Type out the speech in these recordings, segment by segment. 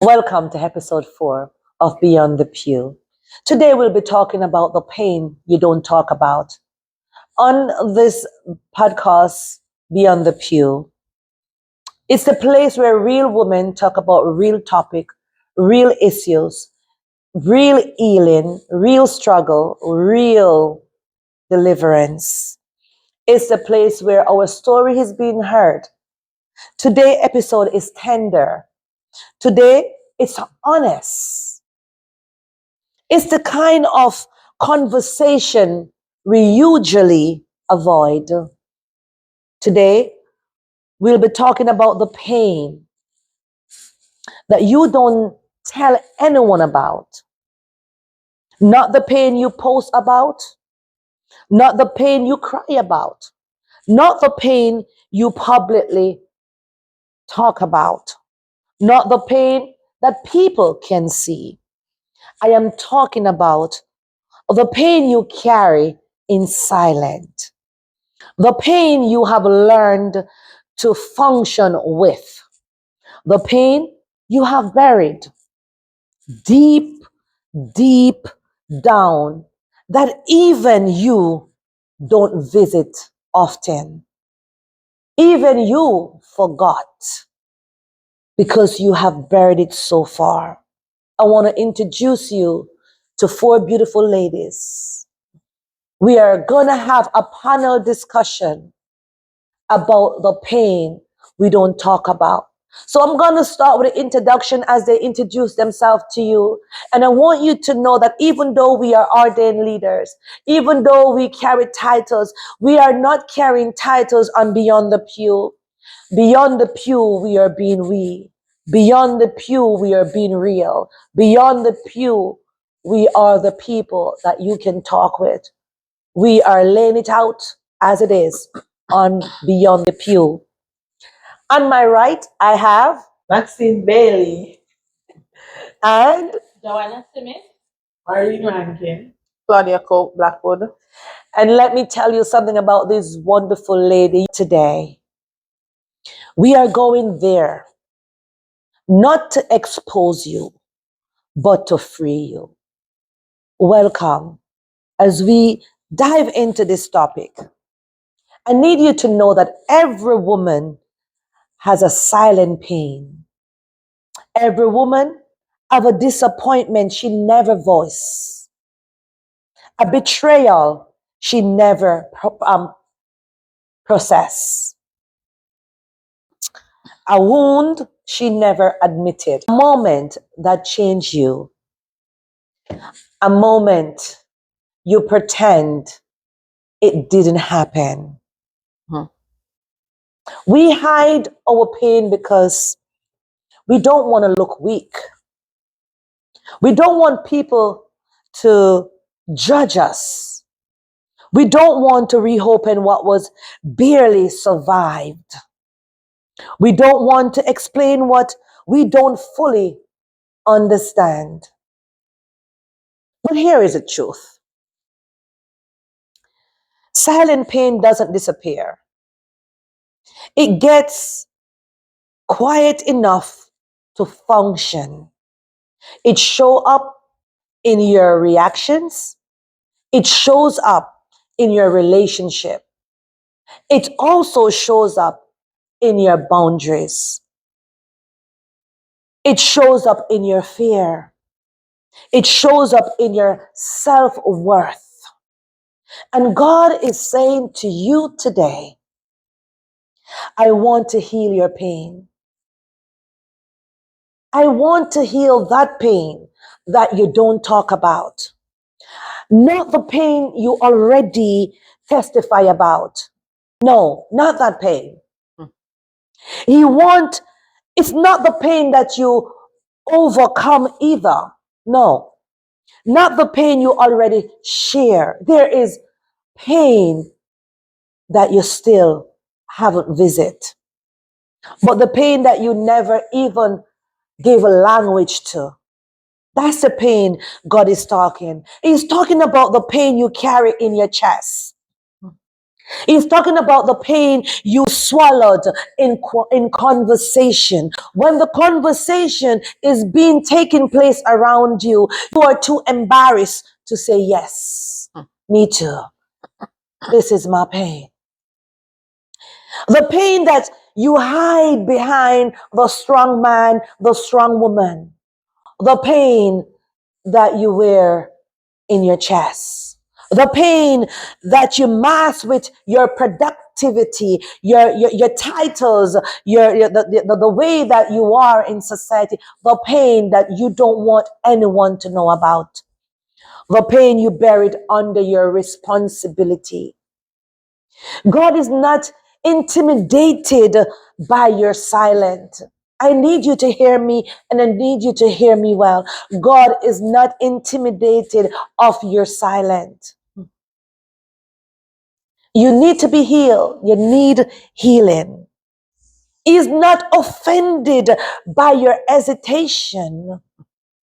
Welcome to episode 4 of Beyond the Pew. Today we'll be talking about the pain you don't talk about. On this podcast, Beyond the Pew, it's the place where real women talk about real topic, real issues, real healing, real struggle, real deliverance. It's the place where our story is being heard. Today's episode is tender. Today, it's honest. It's the kind of conversation we usually avoid. Today, we'll be talking about the pain that you don't tell anyone about. Not the pain you post about, not the pain you cry about, not the pain you publicly talk about, not the pain that people can see. I am talking about the pain you carry in silence, the pain you have learned to function with, the pain you have buried deep, deep down that even you don't visit often. Even you forgot because you have buried it so far. I want to introduce you to 4 beautiful ladies. We are going to have a panel discussion about the pain we don't talk about. So I'm going to start with an introduction as they introduce themselves to you. And I want you to know that even though we are ordained leaders, even though we carry titles, we are not carrying titles on Beyond the Pew. Beyond the pew, we are being we. Beyond the pew, we are being real. Beyond the pew, we are the people that you can talk with. We are laying it out as it is on Beyond the Pew. On my right, I have Maxine Bailey, and Joanna Smith. Marie Rankin, Claudia Coke Blackwood. and let me tell you something about this wonderful lady today. We are going there not to expose you, but to free you. Welcome. As we dive into this topic, I need you to know that every woman has a silent pain. Every woman have a disappointment she never voiced, a betrayal she never processed, a wound she never admitted, a moment that changed you, a moment you pretend it didn't happen. We hide our pain because we don't want to look weak. We don't want people to judge us. We don't want to reopen what was barely survived. We don't want to explain what we don't fully understand. But here is the truth. Silent pain doesn't disappear. It gets quiet enough to function. It shows up in your reactions. It shows up in your relationship. It also shows up in your boundaries. It shows up in your fear. It shows up in your self-worth. And God is saying to you today, I want to heal your pain. I want to heal that pain that you don't talk about. Not the pain you already testify about. No, not that pain. It's not the pain that you overcome either. No, not the pain you already share. There is pain that you still haven't visited. But the pain that you never even gave a language to. That's the pain God is talking. He's talking about the pain you carry in your chest. He's talking about the pain you swallowed in conversation. When the conversation is being taken place around you, you are too embarrassed to say, yes, me too. This is my pain. The pain that you hide behind the strong man, the strong woman. The pain that you wear in your chest. The pain that you mask with your productivity, your titles, the way that you are in society. The pain that you don't want anyone to know about. The pain you buried under your responsibility. God is not intimidated by your silence. I need you to hear me, and I need you to hear me well. God is not intimidated of your silence. You need to be healed. You need healing. He's not offended by your hesitation.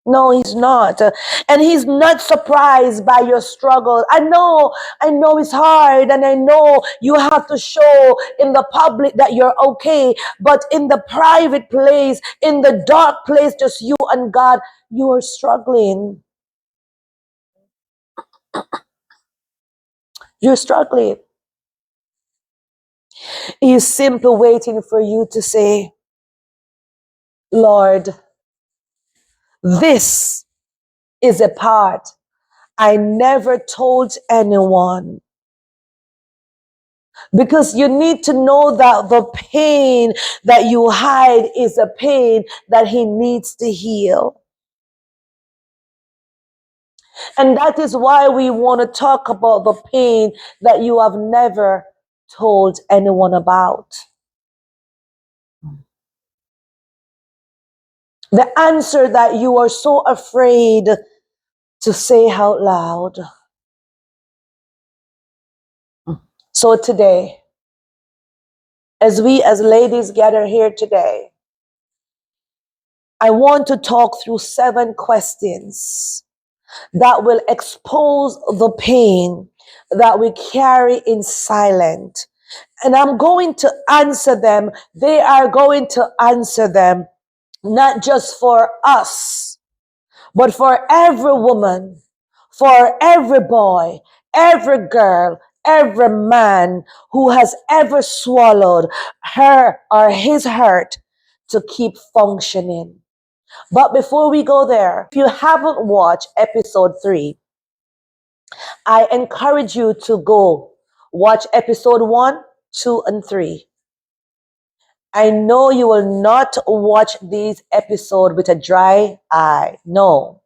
No, he's not. And he's not surprised by your struggle. I know it's hard, and I know you have to show in the public that you're okay, but in the private place, in the dark place, just you and God, you are struggling. You're struggling. He's simply waiting for you to say, Lord, this is a part I never told anyone. Because you need to know that the pain that you hide is a pain that he needs to heal. And that is why we want to talk about the pain that you have never told anyone about. The answer that you are so afraid to say out loud. So today, as we as ladies gather here today, I want to talk through 7 questions that will expose the pain that we carry in silence. And I'm going to answer them. They are going to answer them, not just for us, but for every woman, for every boy, every girl, every man who has ever swallowed her or his hurt to keep functioning. But before we go there, if you haven't watched episode 3, I encourage you to go watch episode 1, 2, and 3. I know you will not watch these episodes with a dry eye. No.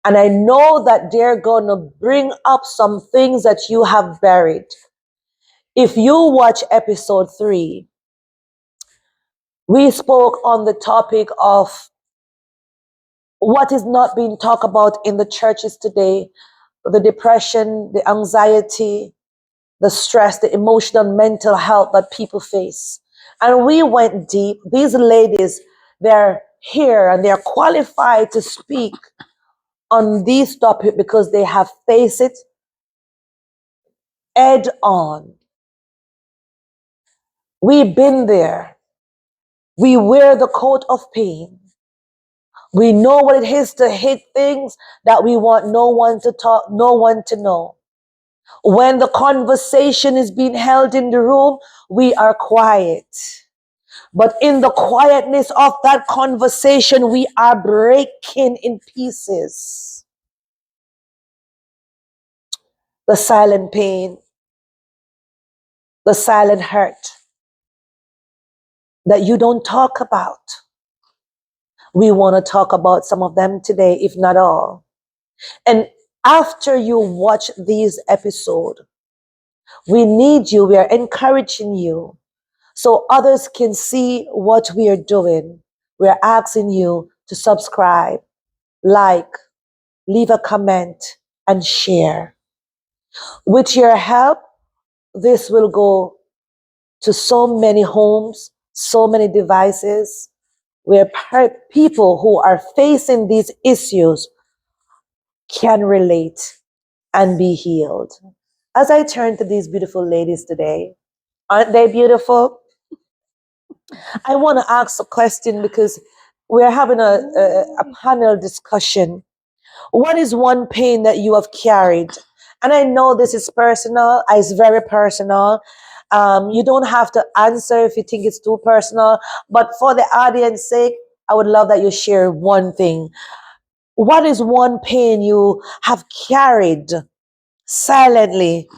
And I know that they're going to bring up some things that you have buried. If you watch episode 3, we spoke on the topic of what is not being talked about in the churches today, the depression, the anxiety, the stress, the emotional, mental health that people face. And we went deep. These ladies, they're here and they're qualified to speak on these topics because they have faced it head on. We've been there. We wear the coat of pain. We know what it is to hit things that we want no one to talk, no one to know. When the conversation is being held in the room, we are quiet. But in the quietness of that conversation, we are breaking in pieces. The silent pain, the silent hurt that you don't talk about. We want to talk about some of them today, if not all. And after you watch these episodes, we need you, we are encouraging you so others can see what we are doing. We're asking you to subscribe, like, leave a comment, and share. With your help, this will go to so many homes, so many devices, where people who are facing these issues can relate and be healed. As I turn to these beautiful ladies today, aren't they beautiful? I want to ask a question because we're having a panel discussion. What is one pain that you have carried? And I know this is personal, it's very personal. You don't have to answer if you think it's too personal, but for the audience sake, I would love that you share one thing. What is one pain you have carried silently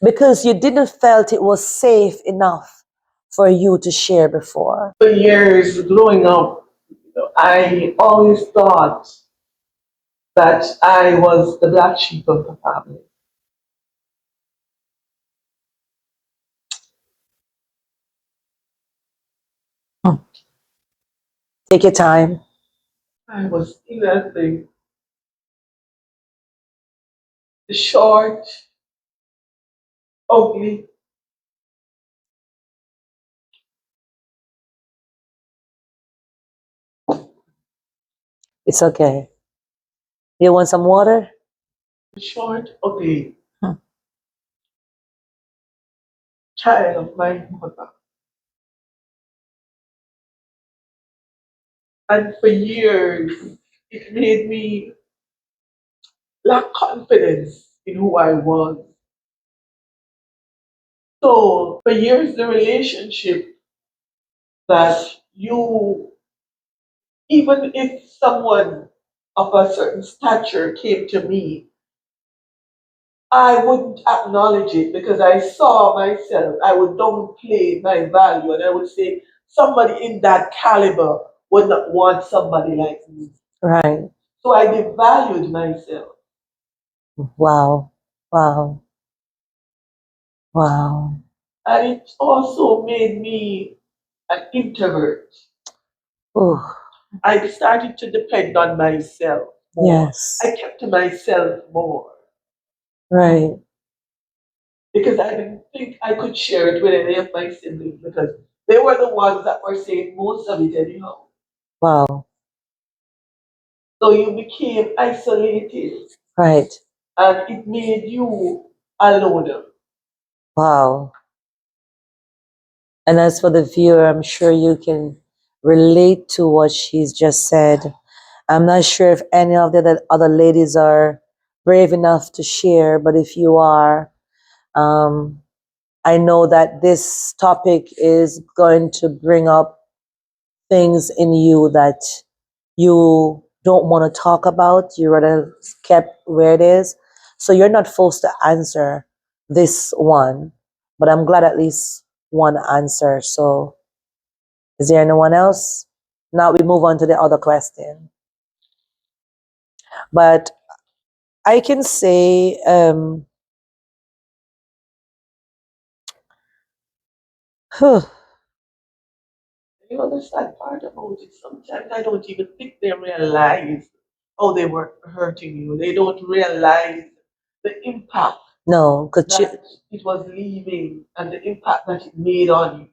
because you didn't felt it was safe enough for you to share before? For years growing up, I always thought that I was the black sheep of the family. Hmm. Take your time. I was either the short, ugly. It's okay. You want some water? The short, ugly Hmm. child of my mother. And for years, it made me lack confidence in who I was. So for years, the relationship that you, even if someone of a certain stature came to me, I wouldn't acknowledge it because I saw myself. I would downplay my value and I would say, somebody in that caliber would not want somebody like me. Right. So I devalued myself. Wow. Wow. Wow. And it also made me an introvert. Ooh. I started to depend on myself more. Yes. I kept to myself more Right. because I didn't think I could share it with any of my siblings because they were the ones that were saying most of it anyhow. Wow. So you became isolated Right. and it made you alone. Wow. And as for the viewer, I'm sure you can relate to what she's just said. I'm not sure if any of the other ladies are brave enough to share, but if you are, um, I know that this topic is going to bring up things in you that you don't want to talk about. You rather kept where it is. So you're not forced to answer this one, but I'm glad at least one answer. So is there anyone else? Now we move on to the other question. But I can say, whew, You know the sad part about it? Sometimes I don't even think they realize how they were hurting you. They don't realize the impact no, that it was leaving and the impact that it made on you.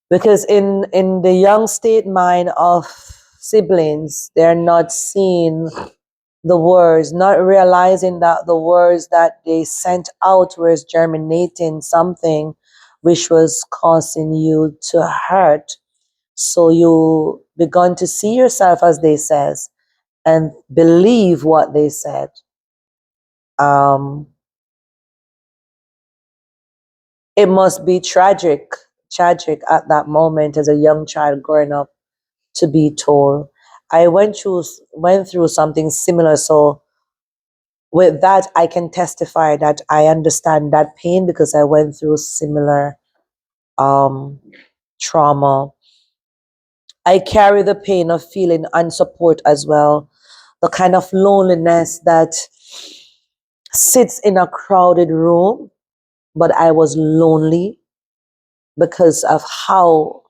because in the young state mind of siblings, they're not seeing the words, not realizing that the words that they sent out was germinating something which was causing you to hurt. So you begun to see yourself as they says and believe what they said. Um, it must be tragic at that moment as a young child growing up to be told. I went through something similar, so with that I can testify that I understand that pain because I went through similar um, trauma. I carry the pain of feeling unsupport as well, the kind of loneliness that sits in a crowded room, but I was lonely because of how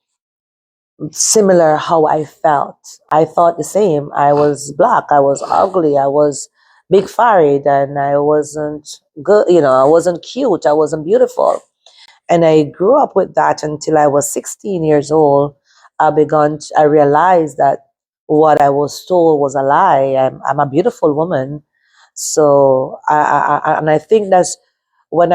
similar how I felt. I thought the same. I was black, I was ugly, I was big furried, and I wasn't good, I wasn't cute, I wasn't beautiful. And I grew up with that until I was 16 years old. I realized that what I was told was a lie. I'm a beautiful woman. So and I think that's when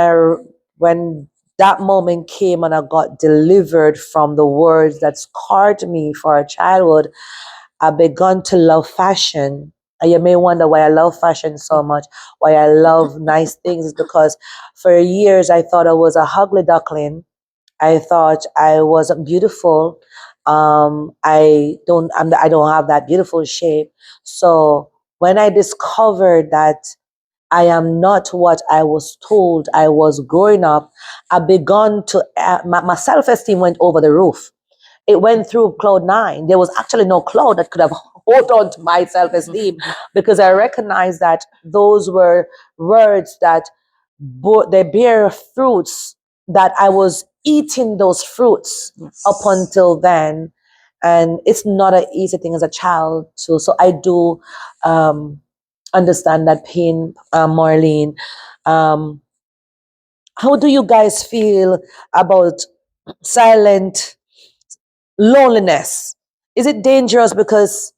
when that moment came and I got delivered from the words that scarred me for a childhood, I began to love fashion. And you may wonder why I love fashion so much, why I love nice things, is because for years I thought I was a ugly duckling. I thought I wasn't beautiful. I don't have that beautiful shape. So when I discovered that I am not what I was told I was growing up, I began to, my self esteem went over the roof. It went through cloud nine. There was actually no cloud that could have hold on to my self esteem because I recognized that those were words that they bear fruits, that I was eating those fruits up until then. And it's not an easy thing as a child too. So I do understand that pain, Marlene. Um, how do you guys feel about silent loneliness? Is it dangerous because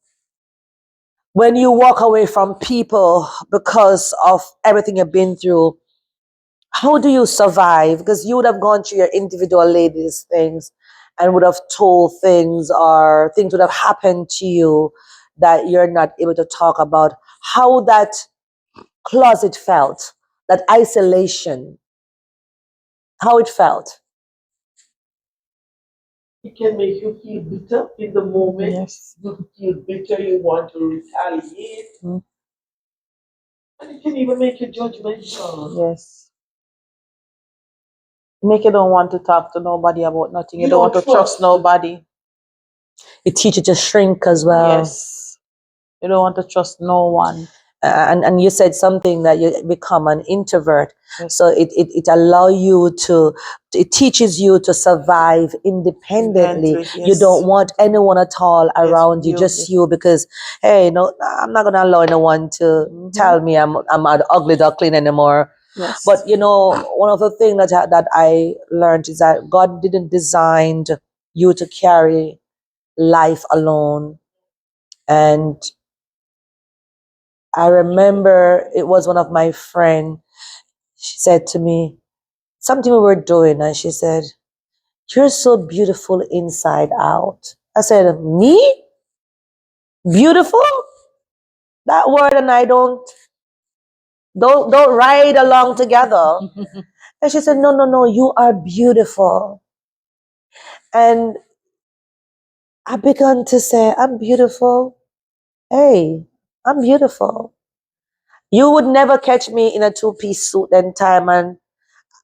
when you walk away from people because of everything you've been through, how do you survive? Because you would have gone through your individual ladies things and would have told things, or things would have happened to you that you're not able to talk about. How that closet felt, that isolation, how it felt. It can make you feel bitter in the moment. Yes. You feel bitter, you want to retaliate, Mm. and it can even make you judgmental. Yes. Make you don't want to talk to nobody about nothing. You You don't want don't to trust trust. nobody. It teaches you to shrink as well. Yes. You don't want to trust no one. And you said something that you become an introvert. Yes. So it allows you to, it teaches you to survive independently. Independently, You yes. don't want anyone at all Yes, around you, you, just yes. you, because hey, no, I'm not gonna allow anyone to Mhm. tell me I'm an ugly duckling anymore. Yes. But you know, one of the things that I learned is that God didn't design you to carry life alone. And I remember it was one of my friend. She said to me something we were doing, and she said, "You're so beautiful inside out." I said, "Me? Beautiful?" That word and I don't ride along together. And she said, "No, no, no. You are beautiful." And I began to say, "I'm beautiful. Hey, I'm beautiful. You would never catch me in a two-piece suit and time." And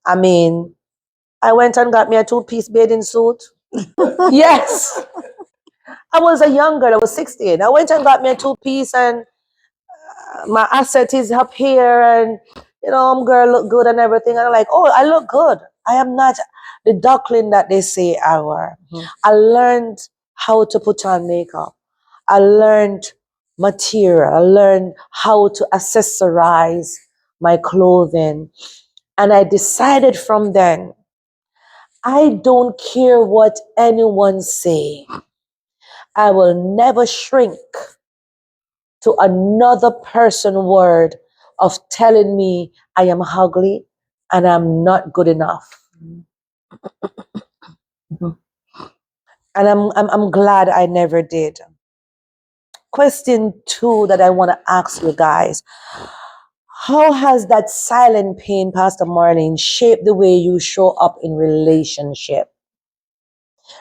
I mean, I went and got me a two-piece bathing suit. Yes. I was a young girl. I was 16. I went and got me a two-piece, and my asset is up here, and I'm girl look good and everything. And I'm like, oh, I look good. I am not the duckling that they say I were. I learned how to put on makeup. I learned material. I learned how to accessorize my clothing. And I decided from then, I don't care what anyone say. I will never shrink to another person word of telling me I am ugly and I'm not good enough. And I'm glad I never did. Question 2 that I want to ask you guys. How has that silent pain, Pastor Marlene, shaped the way you show up in relationship?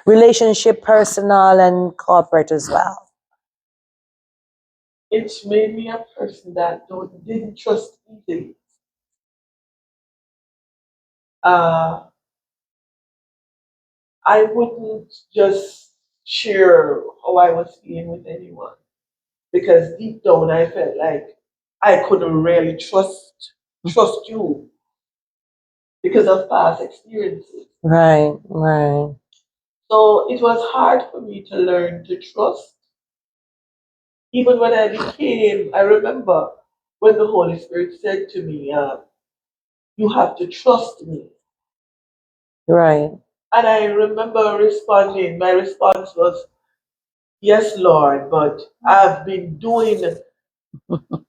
Relationship, personal and corporate as well. It's made me a person that didn't trust easily. Uh, I wouldn't just share how I was feeling with anyone because deep down I felt like I couldn't really trust you because of past experiences. Right, right. So it was hard for me to learn to trust. Even when I remember when the Holy Spirit said to me, you have to trust me. Right. And I remember responding, my response was, yes, Lord, but I've been doing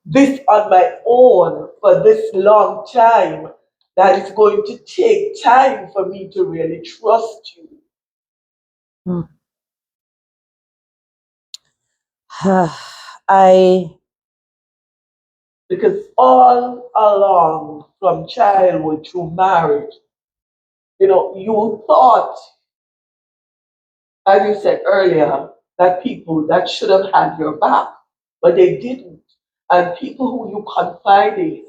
this on my own for this long time that it's going to take time for me to really trust you. Mm. I Because all along from childhood through marriage, you thought, as you said earlier, that people that should have had your back, but they didn't. And people who you confided in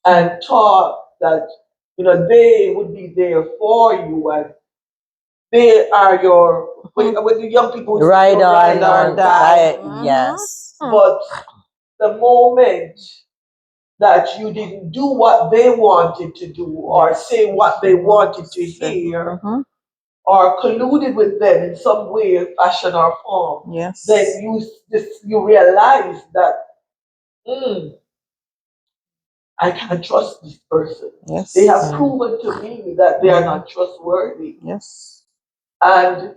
and thought that, they would be there for you and they are your, when the young people would say ride your on, ride Or or on, die. die. right? Mm-hmm. Yes. But the moment that you didn't do what they wanted to do or Yes. say what they wanted to Say. hear Mm-hmm. or colluded with them in some way, fashion, or form, then Yes. you realize that mm, I can't trust this person. Yes. They have Mm. proven to me that they are not trustworthy. Yes. And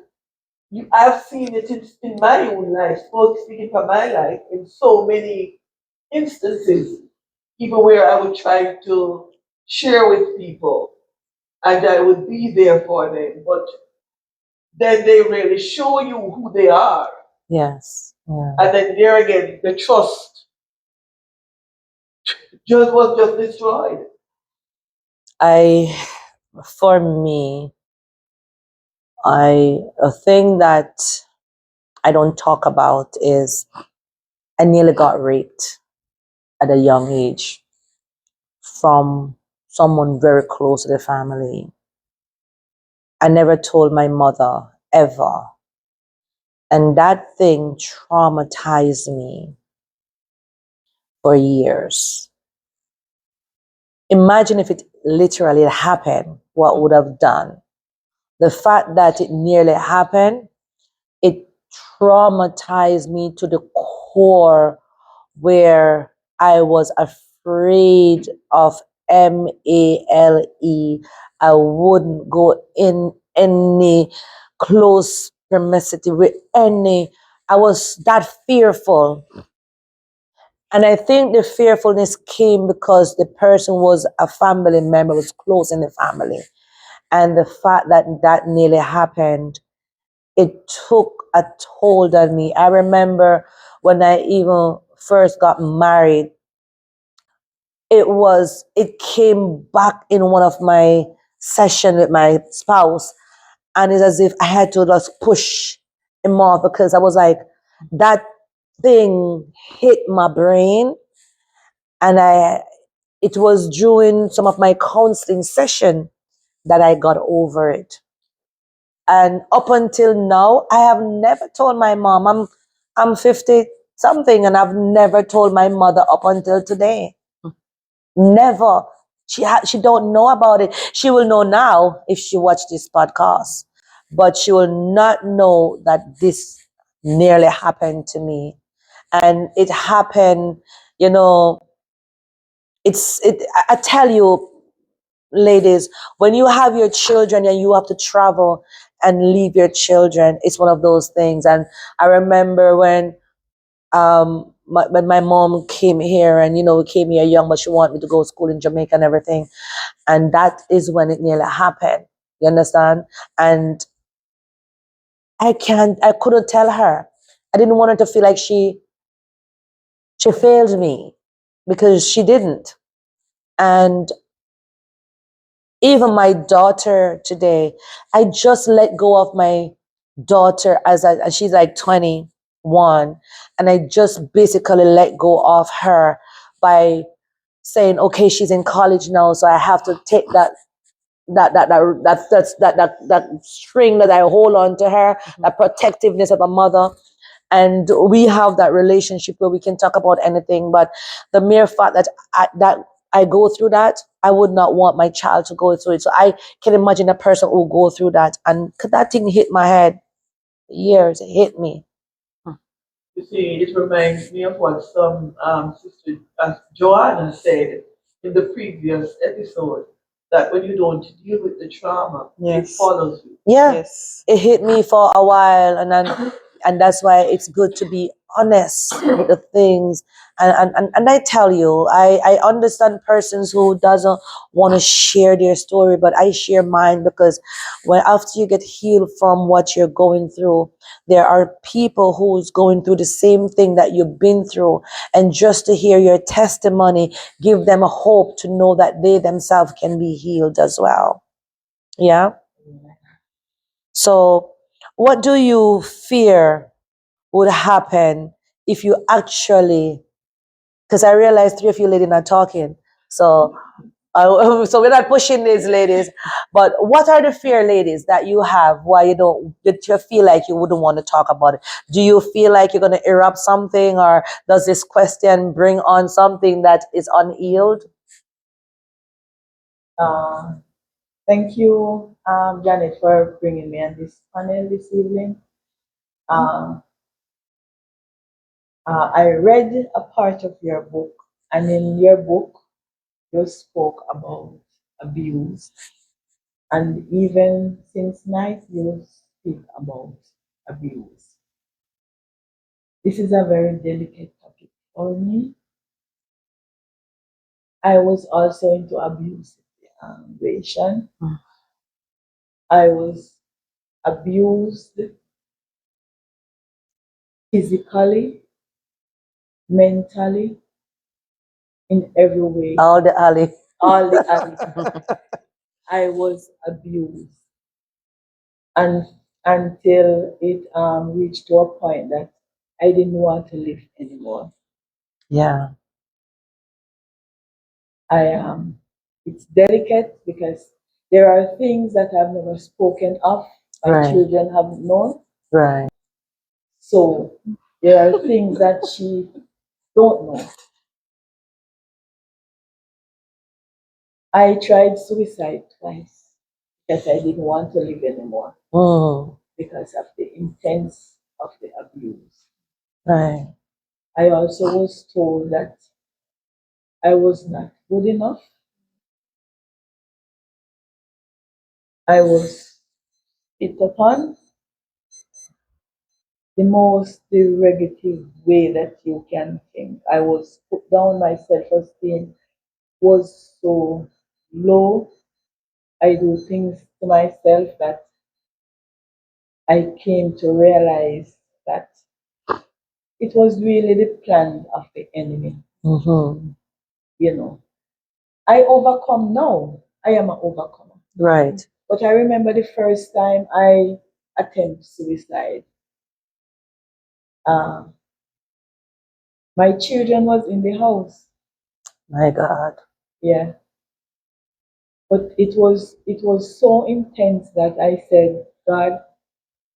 I've seen it in my own life, speaking for my life, in so many instances, even where I would try to share with people and I would be there for them. But then they really show you who they are. Yes. Yeah. And then there again, the trust was just destroyed. I, for me, a thing that I don't talk about is I nearly got raped at a young age from someone very close to the family. I never told my mother ever. And that thing traumatized me for years. Imagine if it literally happened, what would have done. The fact that it nearly happened, it traumatized me to the core where I was afraid of MALE. I wouldn't go in any close promiscuity with any. I was that fearful. And I think the fearfulness came because the person was a family member, was close in the family. And the fact that that nearly happened, it took a toll on me. I remember when I even first got married, it came back in one of my session with my spouse, and it's as if I had to just push him off because I was like, that thing hit my brain, and it was during some of my counseling session that I got over it. And up until now, I have never told my mom. I'm 50 something, and I've never told my mother up until today. Never. She don't know about it. She will know now if she watched this podcast, but she will not know that this nearly happened to me. And it happened, you know, I tell you, ladies, when you have your children and you have to travel and leave your children, it's one of those things. And I remember when my mom came here, and we came here young, but she wanted me to go to school in Jamaica and everything, and that is when it nearly happened. You understand? And I couldn't tell her. I didn't want her to feel like she failed me, because she didn't. And even my daughter today, I just let go of my daughter as she's like 21, and I just basically let go of her by saying, okay, she's in college now, so I have to take that string that I hold on to her, that protectiveness of a mother. And we have that relationship where we can talk about anything. But the mere fact that I go through that, I would not want my child to go through it. So I can imagine a person who go through that, and that thing hit my head. Years, it hit me. You see, it reminds me of what some sister Joanna said in the previous episode, that when you don't deal with the trauma, it Yes. follows you. Yeah, Yes. it hit me for a while, and then And that's why it's good to be honest with the things. And I tell you, I understand persons who doesn't want to share their story, but I share mine because when after you get healed from what you're going through, there are people who's going through the same thing that you've been through. And just to hear your testimony, give them a hope to know that they themselves can be healed as well. Yeah. So what do you fear would happen if you actually, because I realize three of you ladies are talking, so so we're not pushing these ladies, but what are the fear, ladies, that you have why you don't, that you feel like you wouldn't want to talk about it? Do you feel like you're going to erupt something, or does this question bring on something that is unhealed? Thank you, Janet, for bringing me on this panel this evening. Um, I read a part of your book, and in your book, you spoke about abuse, and even since night, you speak about abuse. This is a very delicate topic for me. I was also into abuse situation. I was abused physically, mentally, in every way. All the alley. All the others. I was abused, and until it reached to a point that I didn't want to live anymore. Yeah. It's delicate because there are things that I've never spoken of, my Right. children haven't known. Right. So there are things that she don't know. I tried suicide twice because I didn't want to live anymore because of the intense of the abuse. Right. I also was told that I was not good enough. I was spit upon the most derogative way that you can think. I was put down, my self-esteem was so low. I do things to myself that I came to realize that it was really the plan of the enemy. You know, I overcome now. I am an overcomer. Right. But I remember the first time I attempted suicide. Uh, my children was in the house. My God. Yeah. But it was so intense that I said, God,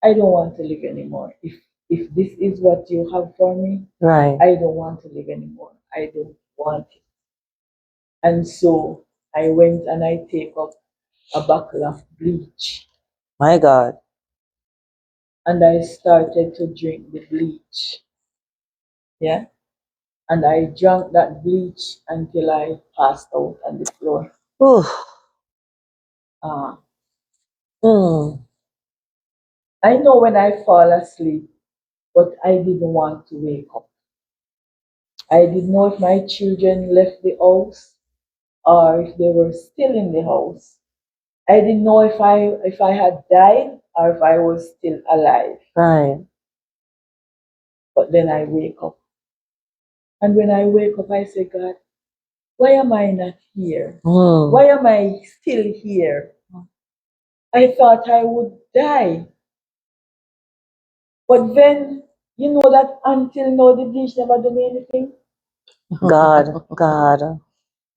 I don't want to live anymore. If this is what you have for me, Right. I don't want to live anymore. I don't want it. And so I went and I take up a bottle of bleach My God. and I started to drink the bleach. Yeah. And I drank that bleach until I passed out on the floor. Ooh. Uh, Mm. I know when I fall asleep, but I didn't want to wake up. I didn't know if my children left the house or if they were still in the house. I didn't know if I had died or if I was still alive. Right. But then I wake up. And when I wake up, I say, God, why am I not here? Why am I still here? I thought I would die. But then, you know that until now, the bleach never done me anything. God. God.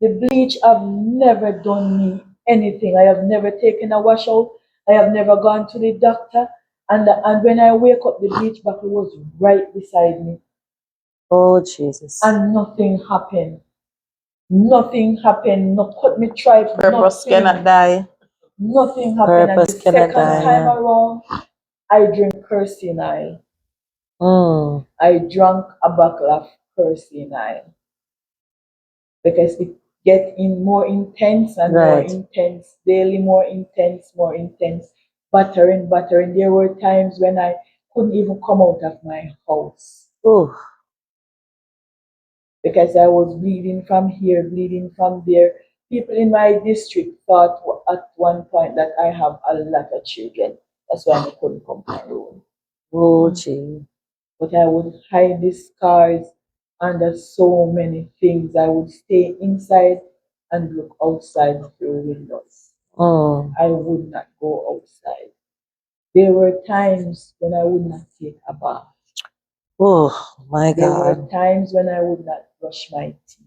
The bleach have never done me anything. I have never taken a washout. I have never gone to the doctor. And when I wake up, the bleach bottle was right beside me. Oh, Jesus. And nothing happened. Nothing happened. No cut me tripe. Purpose Nothing. cannot die. Nothing happened. And the Purpose cannot second die. time Yeah. around, I drink kerosene. Mm. I drank a bottle of kerosene because it get in more intense and more Right. intense, daily more intense, battering. There were times when I couldn't even come out of my house Ooh. because I was bleeding from here, bleeding from there. People in my district thought at one point that I have a lot of children. That's why I couldn't come to my room. Oh, gee. But I would hide the scars under so many things. I would stay inside and look outside through windows. Mm. I would not go outside. There were times when I would not take a bath. Oh, my There were God. times when I would not brush my teeth.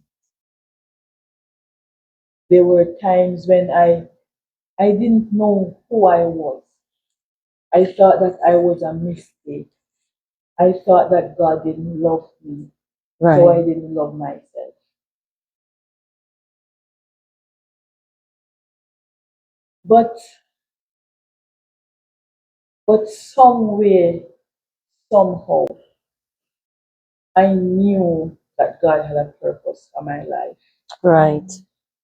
There were times when I didn't know who I was. I thought that I was a mistake. I thought that God didn't love me, so I Right. didn't love myself. But somewhere, somehow, I knew that God had a purpose for my life. Right.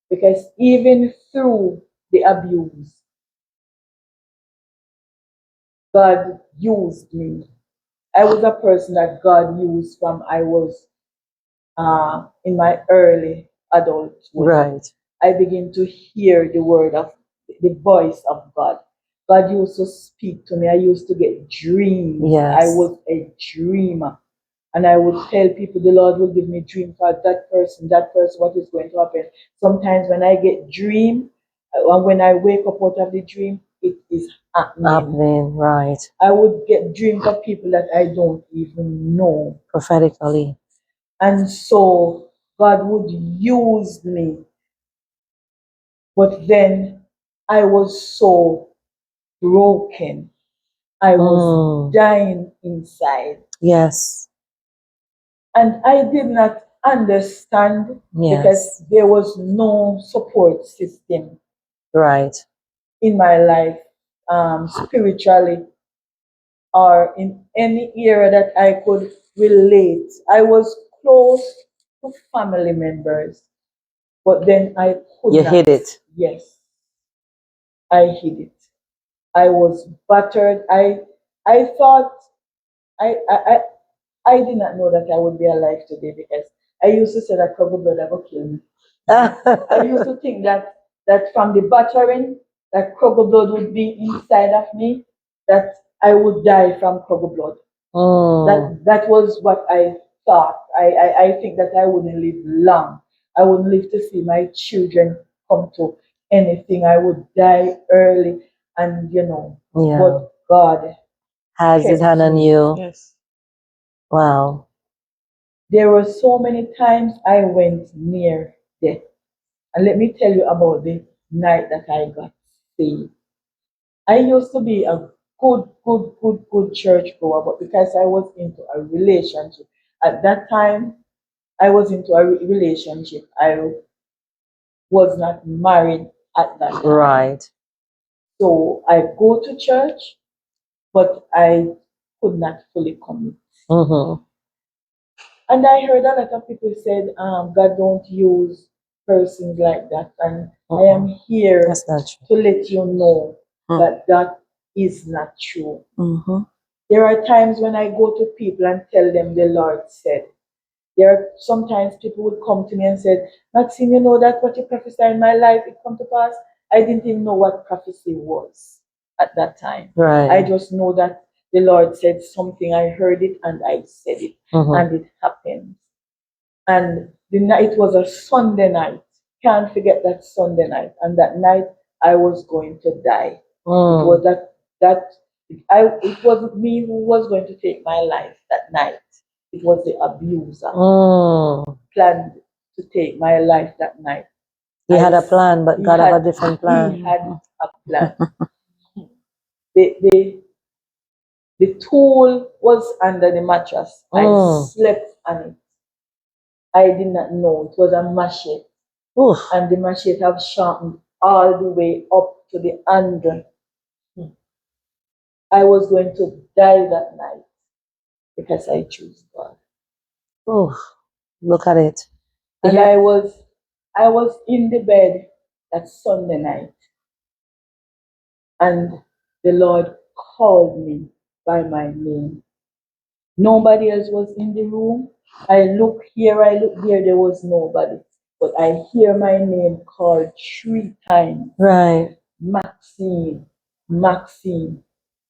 Because even through the abuse, God used me. I was a person that God used from I was in my early adulthood. Right. I began to hear the voice of God. God used to speak to me. I used to get dreams. I Yes. was a dreamer. And I would tell people the Lord will give me dream for that person, what is going to happen. Sometimes when I get dream, and when I wake up out of the dream, it is happening. Happening. Right. I would get dreams of people that I don't even know. Prophetically. And so God would use me. But then I was so broken. I was Mm. dying inside. Yes. And I did not understand because Yes. there was no support system Right. in my life, spiritually or in any area that I could relate. I was close to family members, but then I could You not. hid it. Yes, I hid it. I was battered. I thought I, I, I I did not know that I would be alive today because I used to say that Kroger blood will kill me. I used to think that from the battering that Kroger blood would be inside of me, that I would die from Kroger blood. Mm. That was what I thought. I think that I wouldn't live long. I wouldn't live to see my children come to anything. I would die early, and Yeah. but God Has his kept hand on me. you. Yes. Wow. There were so many times I went near death. And let me tell you about the night that I got saved. I used to be a good church goer, but because I was into a relationship, at that time, I was into a relationship. I was not married at that time. Right. So I go to church, but I could not fully commit. Mm-hmm. And I heard a lot of people said, God don't use persons like that. And I am here That's not true. to let you know Mm. that that is not true. Mm-hmm. There are times when I go to people and tell them the Lord said. There are sometimes people would come to me and said, Maxine, you know that what you prophesied in my life, it come to pass. I didn't even know what prophecy was at that time. Right. I just know that the Lord said something, I heard it and I said it, and it happened. And the night, it was a Sunday night. Can't forget that Sunday night. And that night I was going to die. It was it wasn't me who was going to take my life that night. It was the abuser planned to take my life that night. He had a plan, but God had a different He plan. had a plan. the, the the tool was under the mattress. I slept on it. I did not know it was a machete. Oof. And the machete have sharpened all the way up to the handle. I was going to die that night because I chose God. Oof. Look at it. And I was in the bed that Sunday night, and the Lord called me. by my name. Nobody else was in the room. I look here, I look there, there was nobody. But I hear my name called 3 times. Right. Maxine, Maxine,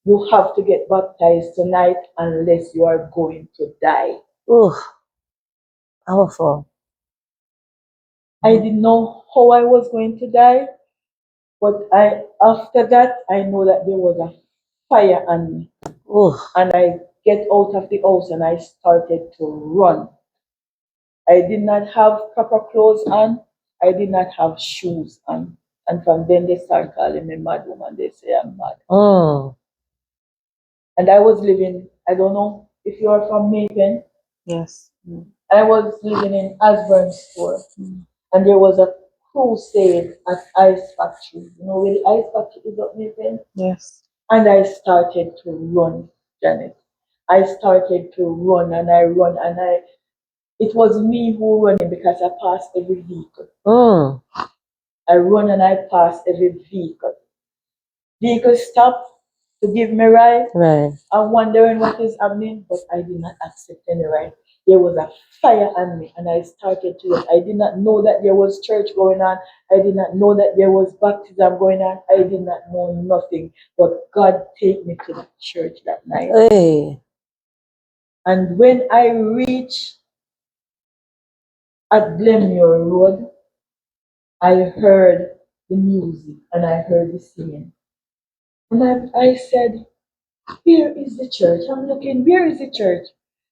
you have to get baptized tonight unless you are going to die. Ooh, powerful. I didn't know how I was going to die, but after that I know that there was a fire on me. Ooh, And I get out of the house and I started to run. I did not have proper clothes on. I did not have shoes on. And from then they start calling me mad woman. They say I'm mad. mm, And I was living, I don't know if you are from Macon. yes. I was living in Asburn store. And there was a crusade at Ice Factory. You know where the Ice Factory is up Macon? Yes. And I started to run, Janet. I started to run and I run and it was me who running because I passed every vehicle. Mm, I run and I pass every vehicle. Vehicle stop to give me ride. right. I'm wondering what is happening, but I did not accept any ride. There was a fire on me, and I started to. I did not know that there was church going on. I did not know that there was baptism going on. I did not know nothing. But God take me to the church that night. Hey. And when I reached at Glenmuir Road, I heard the music and I heard the singing. And I said, where is the church? I'm looking, where is the church?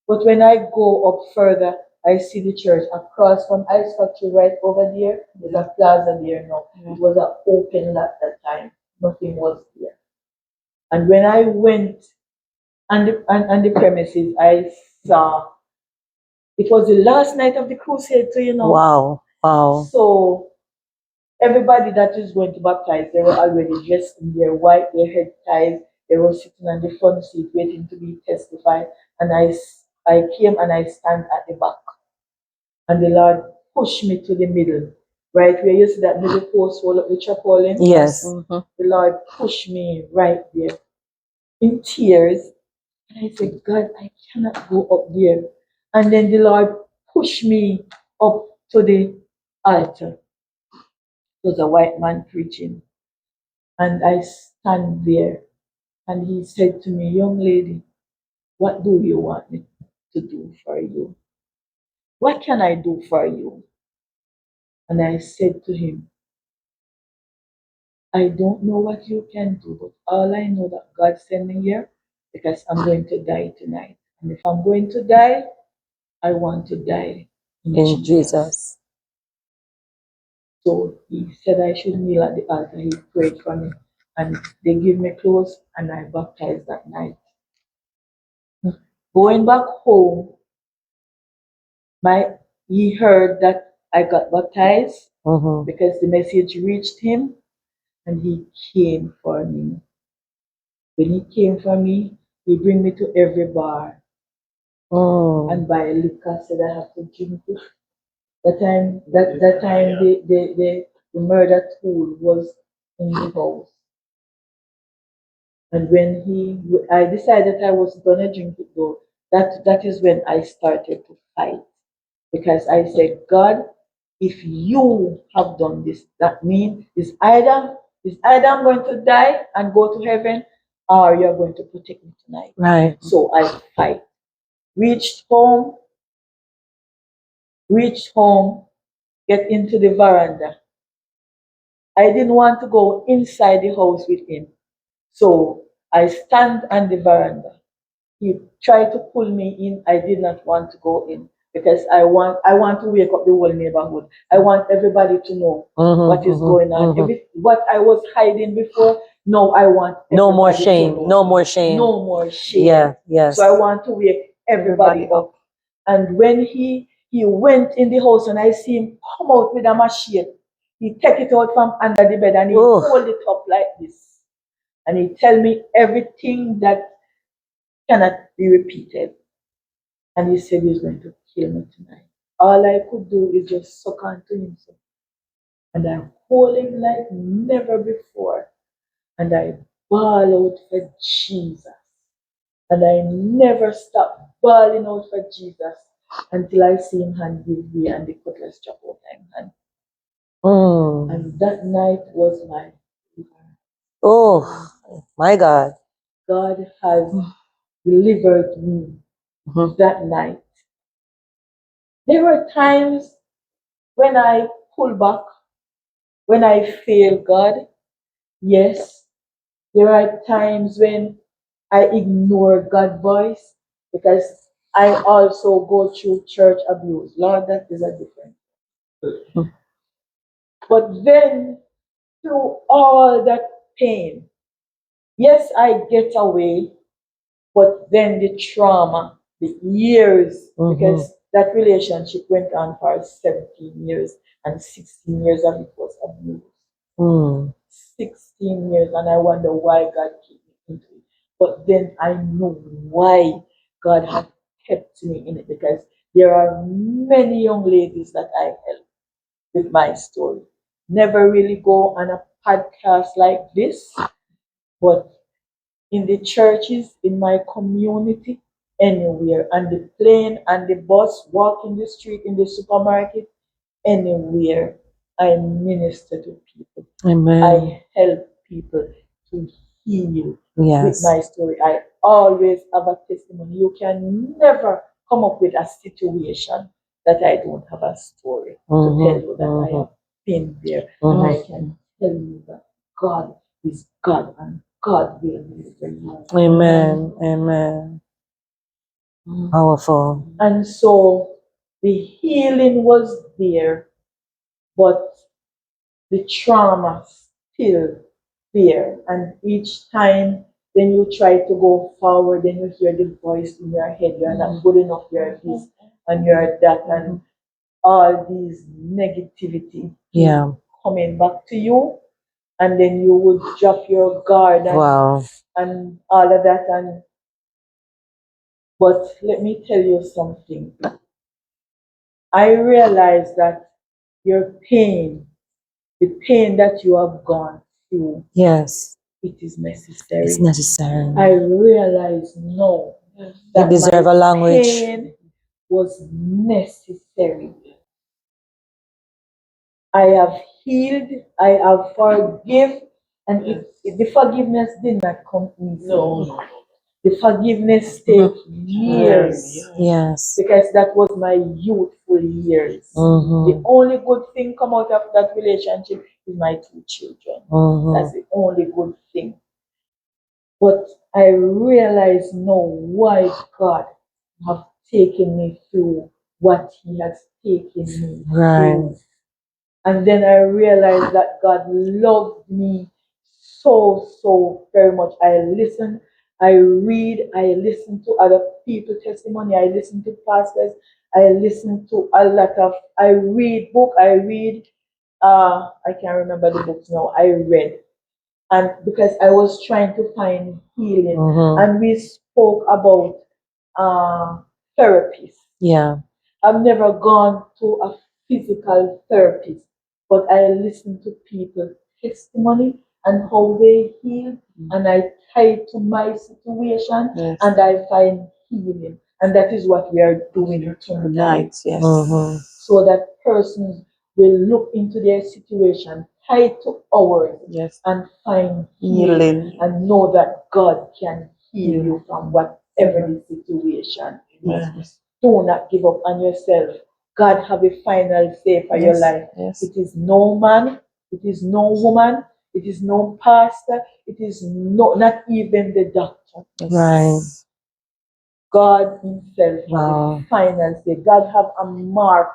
But when I go up further, I see the church across from Ice Factory right over there. There's a plaza there now. It was an open lot that time. Nothing was there. And when I went on the premises, I saw it was the last night of the crusade, so you know. Wow. Wow. So everybody that is going to baptize, they were already dressed in their white, their head ties. They were sitting on the front seat waiting to be testified. And I came and I stand at the back. And the Lord pushed me to the middle. Right where you see that middle post hold up the tarpaulin? Yes. The Lord pushed me right there in tears. And I said, God, I cannot go up there. And then the Lord pushed me up to the altar. It was a white man preaching. And I stand there and he said to me, young lady, what do you want me to do for you? What can I do for you? And I said to him, I don't know what you can do, but all I know that God sent me here because I'm going to die tonight. And if I'm going to die, I want to die in In Jesus. Jesus. So he said I should kneel at the altar. He prayed for me. And they gave me clothes and I baptized that night. Going back home, he heard that I got baptized Mm-hmm. because the message reached him and he came for me. When he came for me, he bring me to every bar Mm. and buy liquor, said I have to drink it. That time the murder tool was in the house. And when I decided I was gonna drink it though, that is when I started to fight. Because I said, God, if you have done this, that means is either I'm going to die and go to heaven, or you're going to protect me tonight. Right. So I fight. Reached home, get into the veranda. I didn't want to go inside the house with him. So I stand on the veranda. He tried to pull me in. I did not want to go in because I want to wake up the whole neighborhood. I want everybody to know what is going on. What I was hiding before, no, I want No more everybody to shame. know. No more shame. No more shame. Yeah. Yes. So I want to wake everybody up. And when he went in the house and I see him come out with a machine, he take it out from under the bed and he Ooh. hold it up like this. And he tell me everything that cannot be repeated. And he said he's going to kill me tonight. All I could do is just suck onto him. And I hold him like never before. And I bawl out for Jesus. And I never stopped bawling out for Jesus until I see him hand give way and the cutlass drop out of my hand. Mm. And that night was my deliverance. Oh, my God. God has delivered me Mhm. that night. There were times when I pull back, when I fail God. Yes, there are times when I ignore God's voice because I also go through church abuse. Lord, that is a different. Mm. But then, through all that pain, yes, I get away, but then the trauma, the years, because that relationship went on for 17 years and 16 years of it was abuse. Mm. 16 years, and I wonder why God kept me into it. But then I know why God had kept me in it because there are many young ladies that I help with my story. Never really go on a podcast like this, but in the churches, in my community, anywhere, on the plane, on the bus, walk in the street, in the supermarket, anywhere, I minister to people. Amen. I help people to heal with Yes. my story. I always have a testimony. You can never come up with a situation that I don't have a story to tell you that I have been there. And I can tell you that God is God and God will deliver you. Amen. Amen. Powerful. And so the healing was there, but the trauma still there. And each time when you try to go forward, then you hear the voice in your head, you're not good enough, you're this and you're that, and all these negativity Yeah. coming back to you. And then you would drop your guard Wow. and all of that. And but let me tell you something. I realize that your pain, the pain that you have gone through, Yes. it is necessary. It's necessary. I realize now You that deserve my a language. pain was necessary. I have healed, I have forgive, and the forgiveness did not come easy. No. The forgiveness takes years Yes. because that was my youthful years. The only good thing come out of that relationship is my two children. That's the only good thing. But I realize now why God have taken me through what He has taken me Right. through. And then I realized that God loved me so, so very much. I listen, I read, I listen to other people's testimony, I listen to pastors, I listen to a lot of, I read book, I can't remember the books now, I read. And because I was trying to find healing, and we spoke about therapists. Yeah. I've never gone to a physical therapist, but I listen to people's testimony and how they heal, and I tie it to my situation, and I find healing. And that is what we are doing tonight. Yes. So that persons will look into their situation, tie it to ours, and find healing, and know that God can heal you from whatever the situation is. Do not give up on yourself. God have a final say for your life. It is no man, it is no woman, it is no pastor, it is not even the doctor. Right. God Himself has Wow. a final say. God have a mark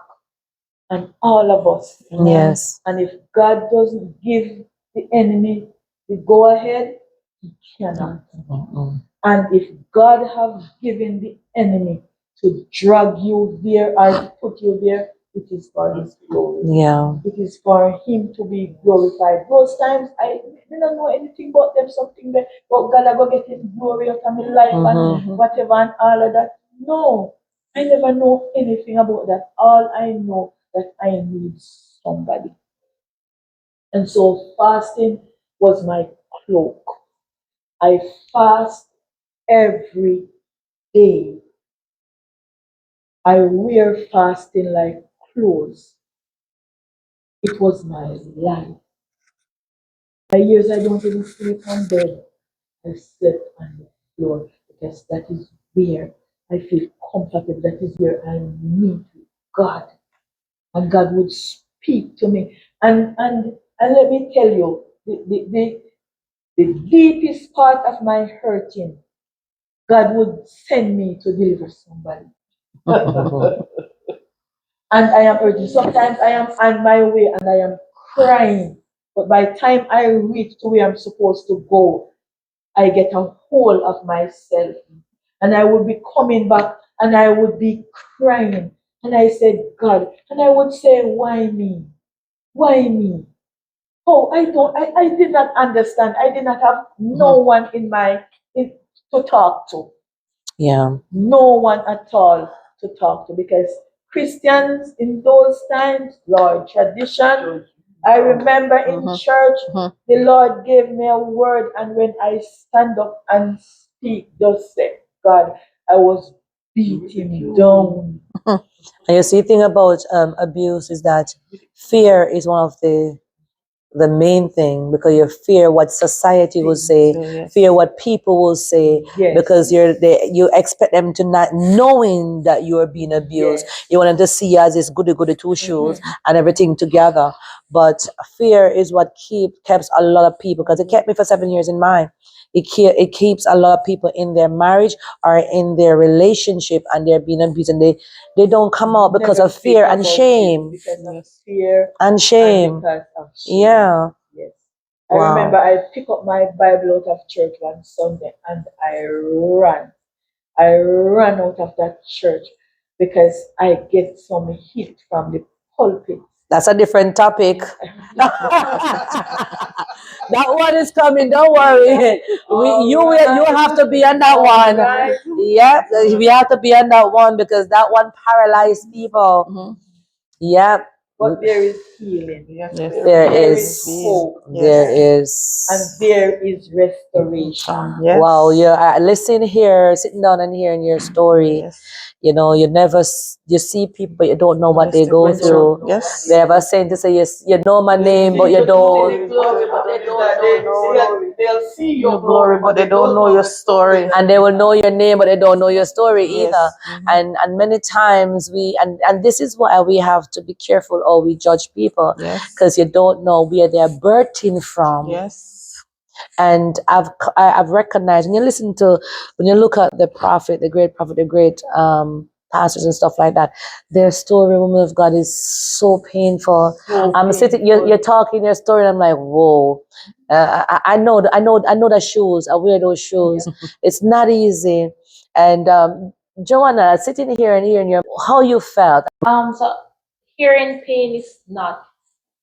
on all of us. Yes. And if God doesn't give the enemy the go ahead, He cannot. And if God have given the enemy to drag you there or to put you there, it is for His glory. Yeah. It is for Him to be glorified. Those times I didn't know anything about them, something that, but God I go get His glory out of my life and whatever and all of that. No, I never know anything about that. All I know that I need somebody. And so fasting was my cloak. I fast every day. I wear fasting like clothes. It was my life. For years, I don't even sleep on bed. I slept on the floor because that is where I feel comfortable. That is where I meet with God. And God would speak to me. And let me tell you, the deepest part of my hurting, God would send me to deliver somebody. And I am hurting. Sometimes I am on my way and I am crying. But by the time I reach to where I'm supposed to go, I get a hold of myself. And I would be coming back and I would be crying. And I said, God, and I would say, why me? Why me? Oh, I did not understand. I did not have no one in, to talk to. Yeah. No one at all to talk to because Christians in those times, Lord, tradition. I remember in church, the Lord gave me a word, and when I stand up and speak, just say, God, I was beaten down. And you see, the thing about abuse is that fear is one of the main thing, because you fear what society will say, fear what people will say, Yes. because you expect them to not knowing that you are being abused. Yes. You want them to see you as this goody two shoes and everything together. But fear is what keeps a lot of people, because it kept me for 7 years in mine. It keeps a lot of people in their marriage or in their relationship, and they're being abused, and they don't come out because Never of fear speak and about it shame. because of fear And and shame. because of shame. Yeah. Yes. I remember Wow. I picked up my Bible out of church one Sunday and I ran. I ran out of that church because I get some heat from the pulpit. That's a different topic. That one is coming. Don't worry. You have to be on that one. Right. Yep, we have to be on that one, because that one paralyzed people. Yep, But there is healing. there There is. is hope. There And is. there is restoration. Wow, listen here, sitting down and hearing your story. You know, you see people, but you don't know what they go through. They have a saying to say, yes, you know my name, but you don't. They'll see your glory, but they don't know your story. And they will know your name, but they don't know your story either. And many times and this is why we have to be careful how we judge people, because you don't know where they're birthing from. And I've recognized, when you look at the prophet, the great pastors and stuff like that, their story, woman of God, is so painful. I'm sitting, you're talking your story, and I'm like, whoa. I know the shoes. I wear those shoes. It's not easy. And Joanna, sitting here and hearing how you felt. So hearing pain is not,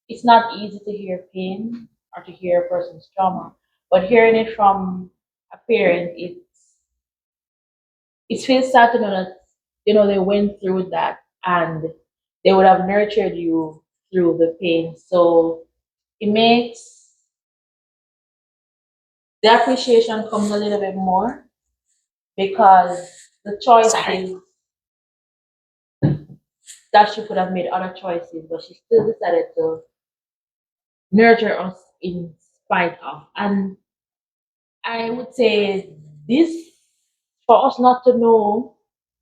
it's not easy to hear pain or to hear a person's trauma, but hearing it from a parent, it feels sad to know that, you know, they went through that and they would have nurtured you through the pain. So it makes the appreciation comes a little bit more, because the choices that she could have made other choices, but she still decided to nurture us in spite of. And I would say this, for us not to know,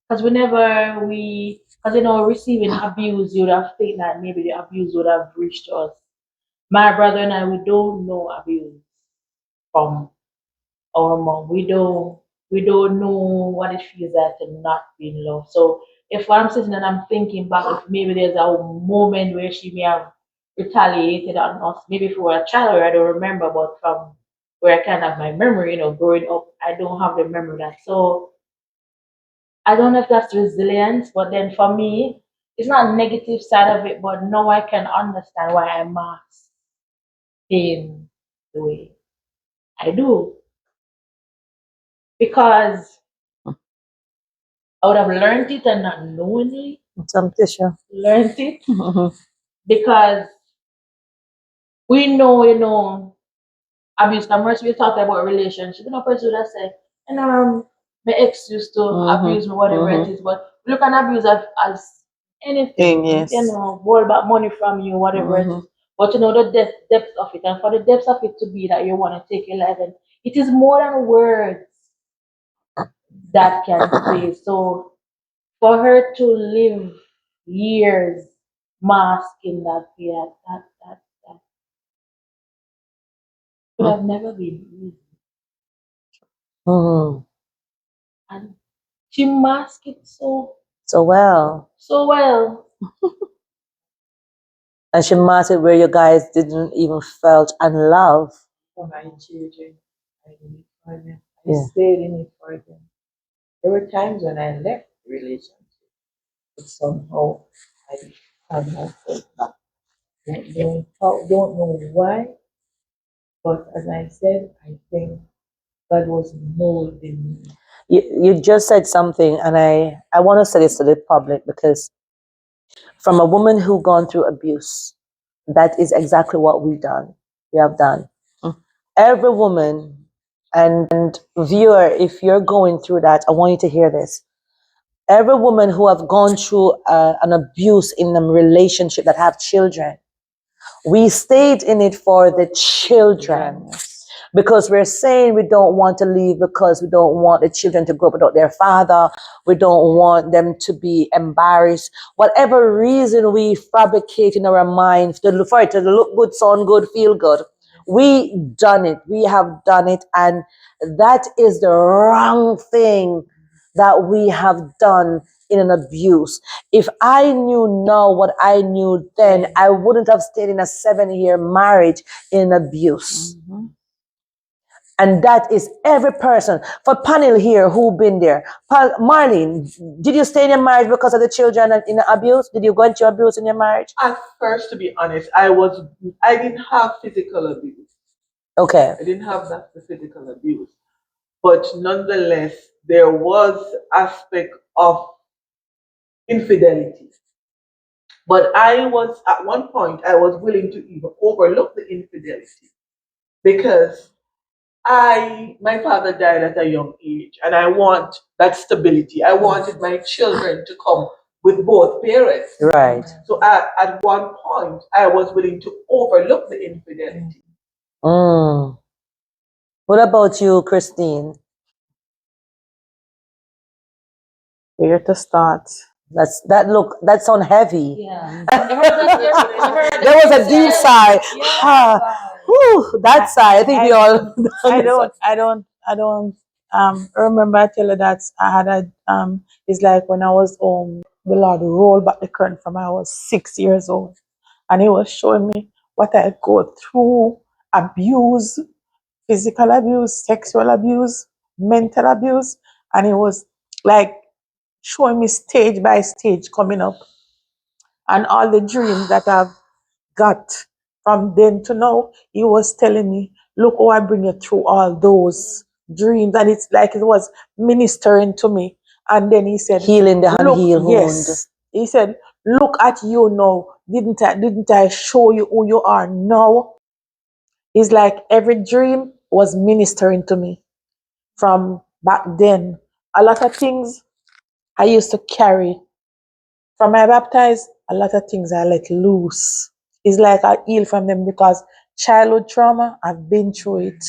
because because, you know, receiving abuse, you would have think that maybe the abuse would have reached us. My brother and I, we don't know abuse from our mom. We don't know what it feels like to not be in love. So if I'm sitting and I'm thinking back, if maybe there's a moment where she may have retaliated on us, maybe if we were a child, or I don't remember, but from where I can have my memory, you know, growing up, I don't have the memory of that. So I don't know if that's resilience, but then for me, it's not a negative side of it, but now I can understand why I mask pain the way I do. Because I would have learned it and not knowing it, Some tissue. learned it, because we know, abuse. The mercy we talk about relationship, person would have said, and my ex used to abuse me, whatever it is. But look at abuse as anything, Yes. you know, borrow back money from you, whatever it is. But you know the depth of it, and for the depth of it to be that you want to take your life, and it is more than words that can say. So for her to live years masking that fear, that could have never been easy. Mhm. And she masked it So well. so well. And she masked it where you guys didn't even felt unloved. For my children, I did it for them. I Yeah. stayed in it for them. There were times when I left the relationship, but somehow I found myself back. Don't know why, but as I said, I think God was molding me. You just said something, and I want to say this to the public because from a woman who gone through abuse, that is exactly what we have done. Every woman and viewer, if you're going through that, I want you to hear this. Every woman who have gone through an abuse in a relationship that have children, we stayed in it for the children. Because we're saying we don't want to leave because we don't want the children to grow up without their father. We don't want them to be embarrassed. Whatever reason we fabricate in our mind for it to look good, sound good, feel good. We done it. We have done it. And that is the wrong thing that we have done in an abuse. If I knew now what I knew then, I wouldn't have stayed in a 7-year marriage in abuse. And that is every person. For panel here who been there. Marlene, did you stay in your marriage because of the children and in abuse? Did you go into abuse in your marriage? At first, to be honest, I didn't have physical abuse. Okay. I didn't have that physical abuse. But nonetheless, there was aspect of infidelity. But I was at one point I was willing to even overlook the infidelity because my father died at a young age and I want that stability. I wanted my children to come with both parents. Right. So at one point I was willing to overlook the infidelity. Mm. What about you, Christine? Where to start? That sound heavy. Yeah. I heard that There was a deep sigh. Whew, that sigh. I think we all. I don't remember I tell you that I had it's like when I was the Lord rolled back the curtain from I was 6 years old, and He was showing me what I go through: abuse, physical abuse, sexual abuse, mental abuse, and He was like showing me stage by stage coming up, and all the dreams that I've got from then to now. He was telling me, look how I bring you through all those dreams. And it's like it was ministering to me. And then he said, Healing the look, unhealed wound. yes. He said, look at you now. Didn't I show you who you are now? It's like every dream was ministering to me from back then. A lot of things I used to carry from my baptized, a lot of things I let loose. It's like I heal from them because childhood trauma, I've been through it.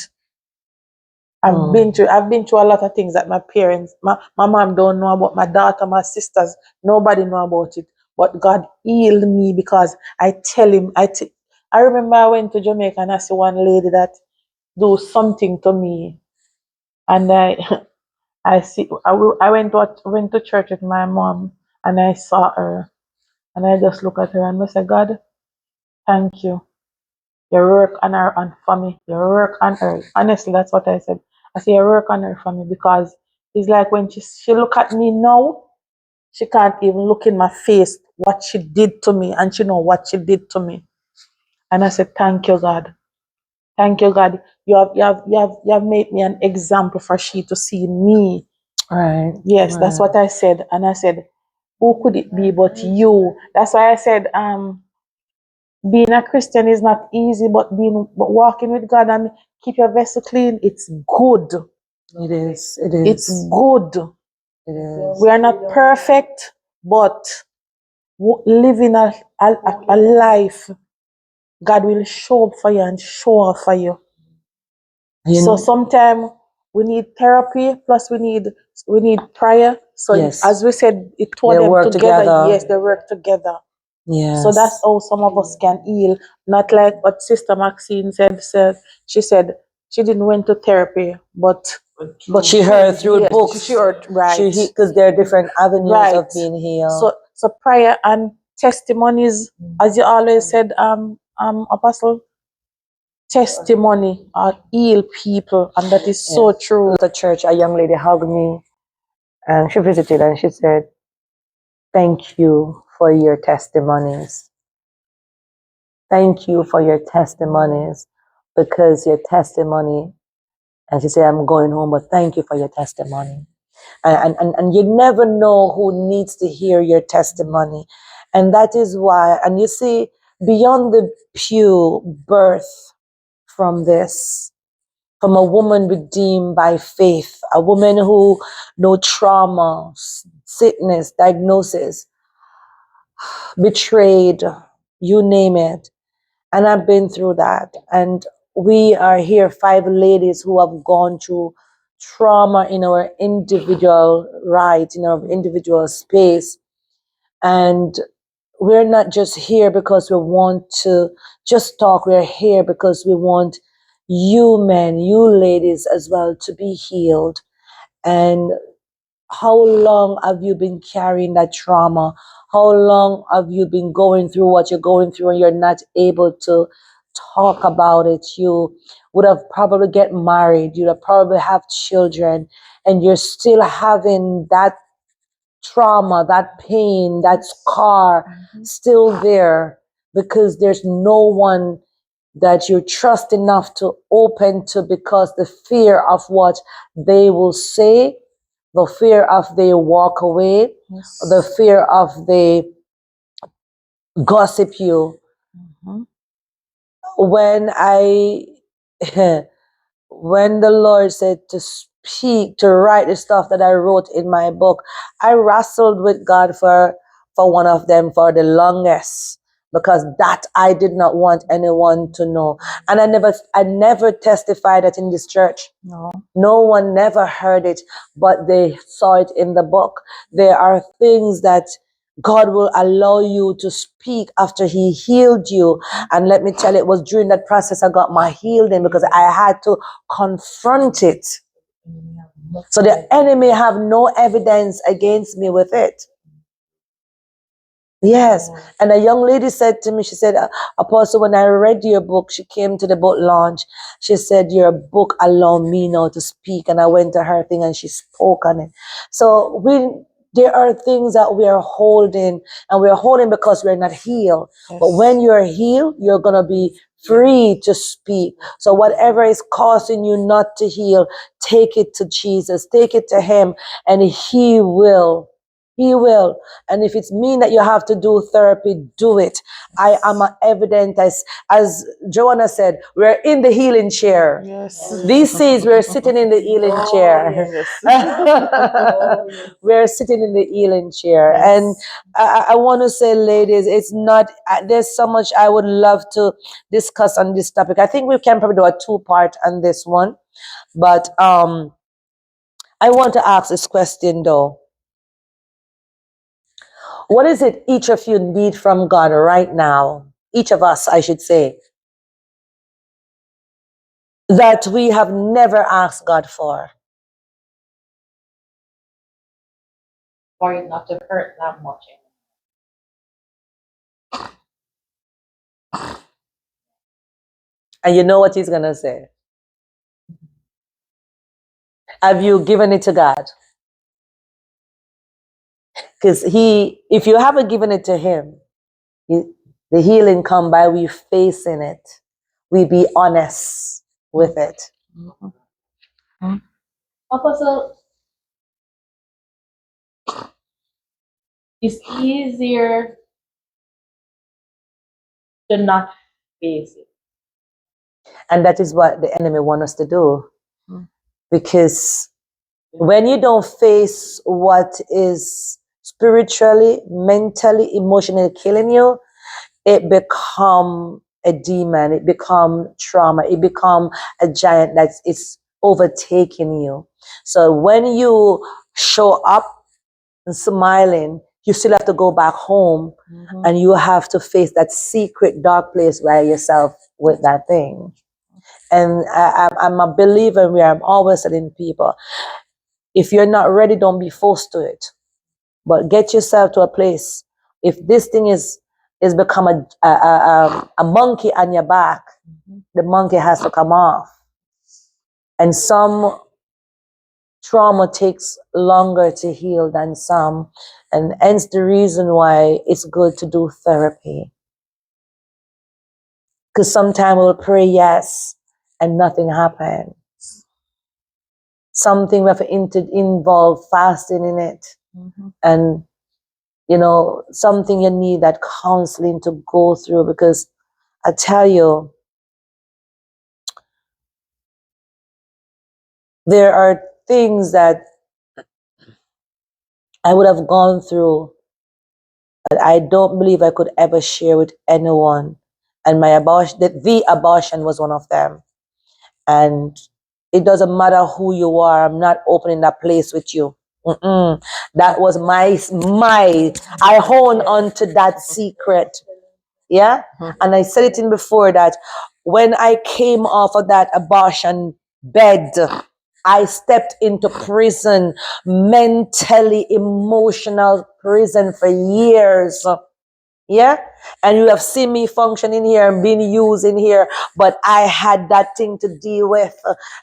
I've been through a lot of things that my parents, my mom don't know about, my daughter, my sisters, nobody know about it. But God healed me because I tell him, I remember I went to Jamaica and I see one lady that do something to me. And I went to church with my mom and I saw her. And I just look at her and I say, God, thank you. You work on her and for me. You work on her. Honestly, that's what I said. I say, you work on her for me because it's like when she look at me now, she can't even look in my face what she did to me, and she know what she did to me. And I said, thank you, God. Thank you, God. You have made me an example for she to see me. Right. Yes, that's what I said. And I said, who could it be but you? That's why I said, being a Christian is not easy, but walking with God and keep your vessel clean, it's good. It is. It It's is. good. It is. We are not perfect, but living a life, God will show up for you and show off for you. You So know, sometimes we need therapy, plus we need prayer. So yes. as we said, it They taught them work together. Yes, they work together. Yes. So that's how some of us can heal. Not like what Sister Maxine said. She said she didn't went to therapy, but She heard through yes, books. she heard right. Because there are different avenues of Right. being healed. So prayer and testimonies, as you always said, Apostle, testimony heal people, and that is so true. At the church, a young lady hugged me and she visited and she said, "Thank you for your testimonies. Thank you for your testimonies because your testimony," and she said, "I'm going home, but thank you for your testimony." And you never know who needs to hear your testimony. And that is why, and you see, Beyond the Pew birth from this, from a woman redeemed by faith, a woman who no trauma, sickness, diagnosis, betrayed, you name it. And I've been through that. And we are here, 5 ladies who have gone through trauma in our individual right, in our individual space. And we're not just here because we want to just talk. We're here because we want you men, you ladies as well to be healed. And how long have you been carrying that trauma? How long have you been going through what you're going through and you're not able to talk about it? You would have probably get married, you'd have probably have children, and you're still having that trauma, that pain, that scar still there because there's no one that you trust enough to open to because the fear of what they will say, the fear of they walk away, the fear of they gossip you. When I when the Lord said to speak, to write the stuff that I wrote in my book, I wrestled with God for one of them for the longest because that I did not want anyone to know. And I never testified it in this church. No one never heard it, but they saw it in the book. There are things that God will allow you to speak after He healed you. And let me tell you, it was during that process I got my healing because I had to confront it. So the enemy have no evidence against me with it. Yes. And a young lady said to me, she said, Apostle, when I read your book, she came to the book launch. She said, your book allowed me now to speak. And I went to her thing and she spoke on it. So there are things that we are holding, and we are holding because we're not healed. Yes. But when you're healed, you're going to be free to speak. So whatever is causing you not to heal, take it to Jesus, take it to Him, and He will. He will. And if it's mean that you have to do therapy, do it. I am evident, as Joanna said, we're in the healing chair. Yes. These days we're sitting in the healing chair. We're sitting in the healing chair. Yes. And I want to say, ladies, it's not, there's so much I would love to discuss on this topic. I think we can probably do a 2-part on this one. But I want to ask this question though. What is it each of you need from God right now? Each of us, I should say, that we have never asked God for. For it not to hurt that much. And you know what He's going to say? Have you given it to God? Because if you haven't given it to Him, the healing come by we facing it. We be honest with it. Apostle, it's easier to not face it. And that is what the enemy wants us to do. because when you don't face what is spiritually, mentally, emotionally killing you, it become a demon, it become trauma, it become a giant that is overtaking you. So when you show up and smiling, you still have to go back home and you have to face that secret dark place by yourself with that thing. And I'm a believer where I'm always telling people, if you're not ready, don't be forced to it. But get yourself to a place. If this thing is become a monkey on your back, the monkey has to come off. And some trauma takes longer to heal than some, and hence the reason why it's good to do therapy. Because sometimes we'll pray yes and nothing happens. Something we have to involve fasting in it, and something you need that counseling to go through, because I tell you, there are things that I would have gone through that I don't believe I could ever share with anyone. And my abortion, the abortion was one of them. And it doesn't matter who you are, I'm not opening that place with you. That was my, I honed on to that secret. Yeah. And I said it in before that when I came off of that abortion bed, I stepped into prison, mentally, emotional prison for years. Yeah. And you have seen me functioning here and being used in here, but I had that thing to deal with.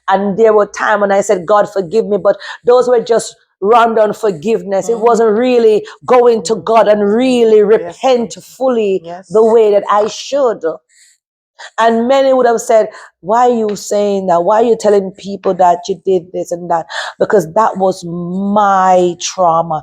And there were times when I said, God, forgive me, but those were just rundown forgiveness. It wasn't really going to God and really repent fully the way that I should. And many would have said, why are you saying that? Why are you telling people that you did this and that? Because that was my trauma.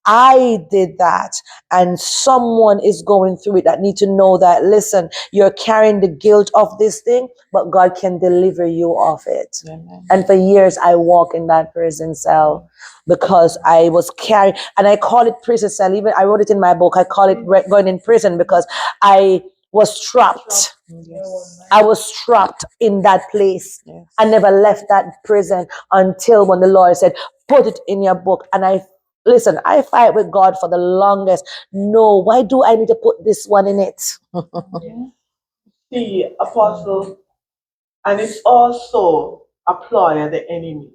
I did that. And someone is going through it that need to know that, listen, you're carrying the guilt of this thing, but God can deliver you of it. Amen. And for years, I walked in that prison cell because I was carrying, and I call it prison cell. Even I wrote it in my book. I call it going in prison because I was trapped. I was trapped in that place. I never left that prison until when the Lord said, put it in your book. And I fight with God for the longest. No, why do I need to put this one in it? See, Apostle, and it's also a ploy of the enemy.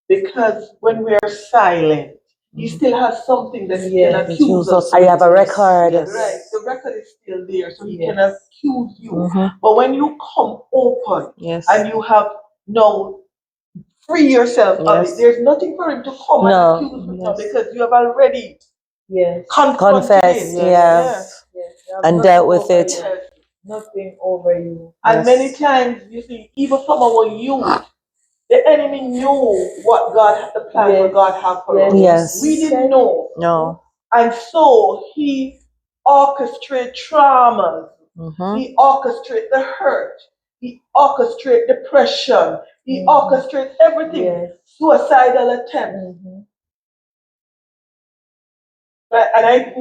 Because when we are silent, he still has something that he can accuse us. I have a record. Right, the record is still there, so he can accuse you. But when you come open and you have no free yourself of it, there's nothing for him to come and accuse you now because you have already confessed, and dealt with it. Nothing over you. And many times, you see, even from our youth, the enemy knew what God, the plan what God had for us. Yes. We didn't know. No. And so he orchestrated traumas. He orchestrated the hurt. He orchestrated depression. He orchestrated everything. Suicidal attempts. Right? And I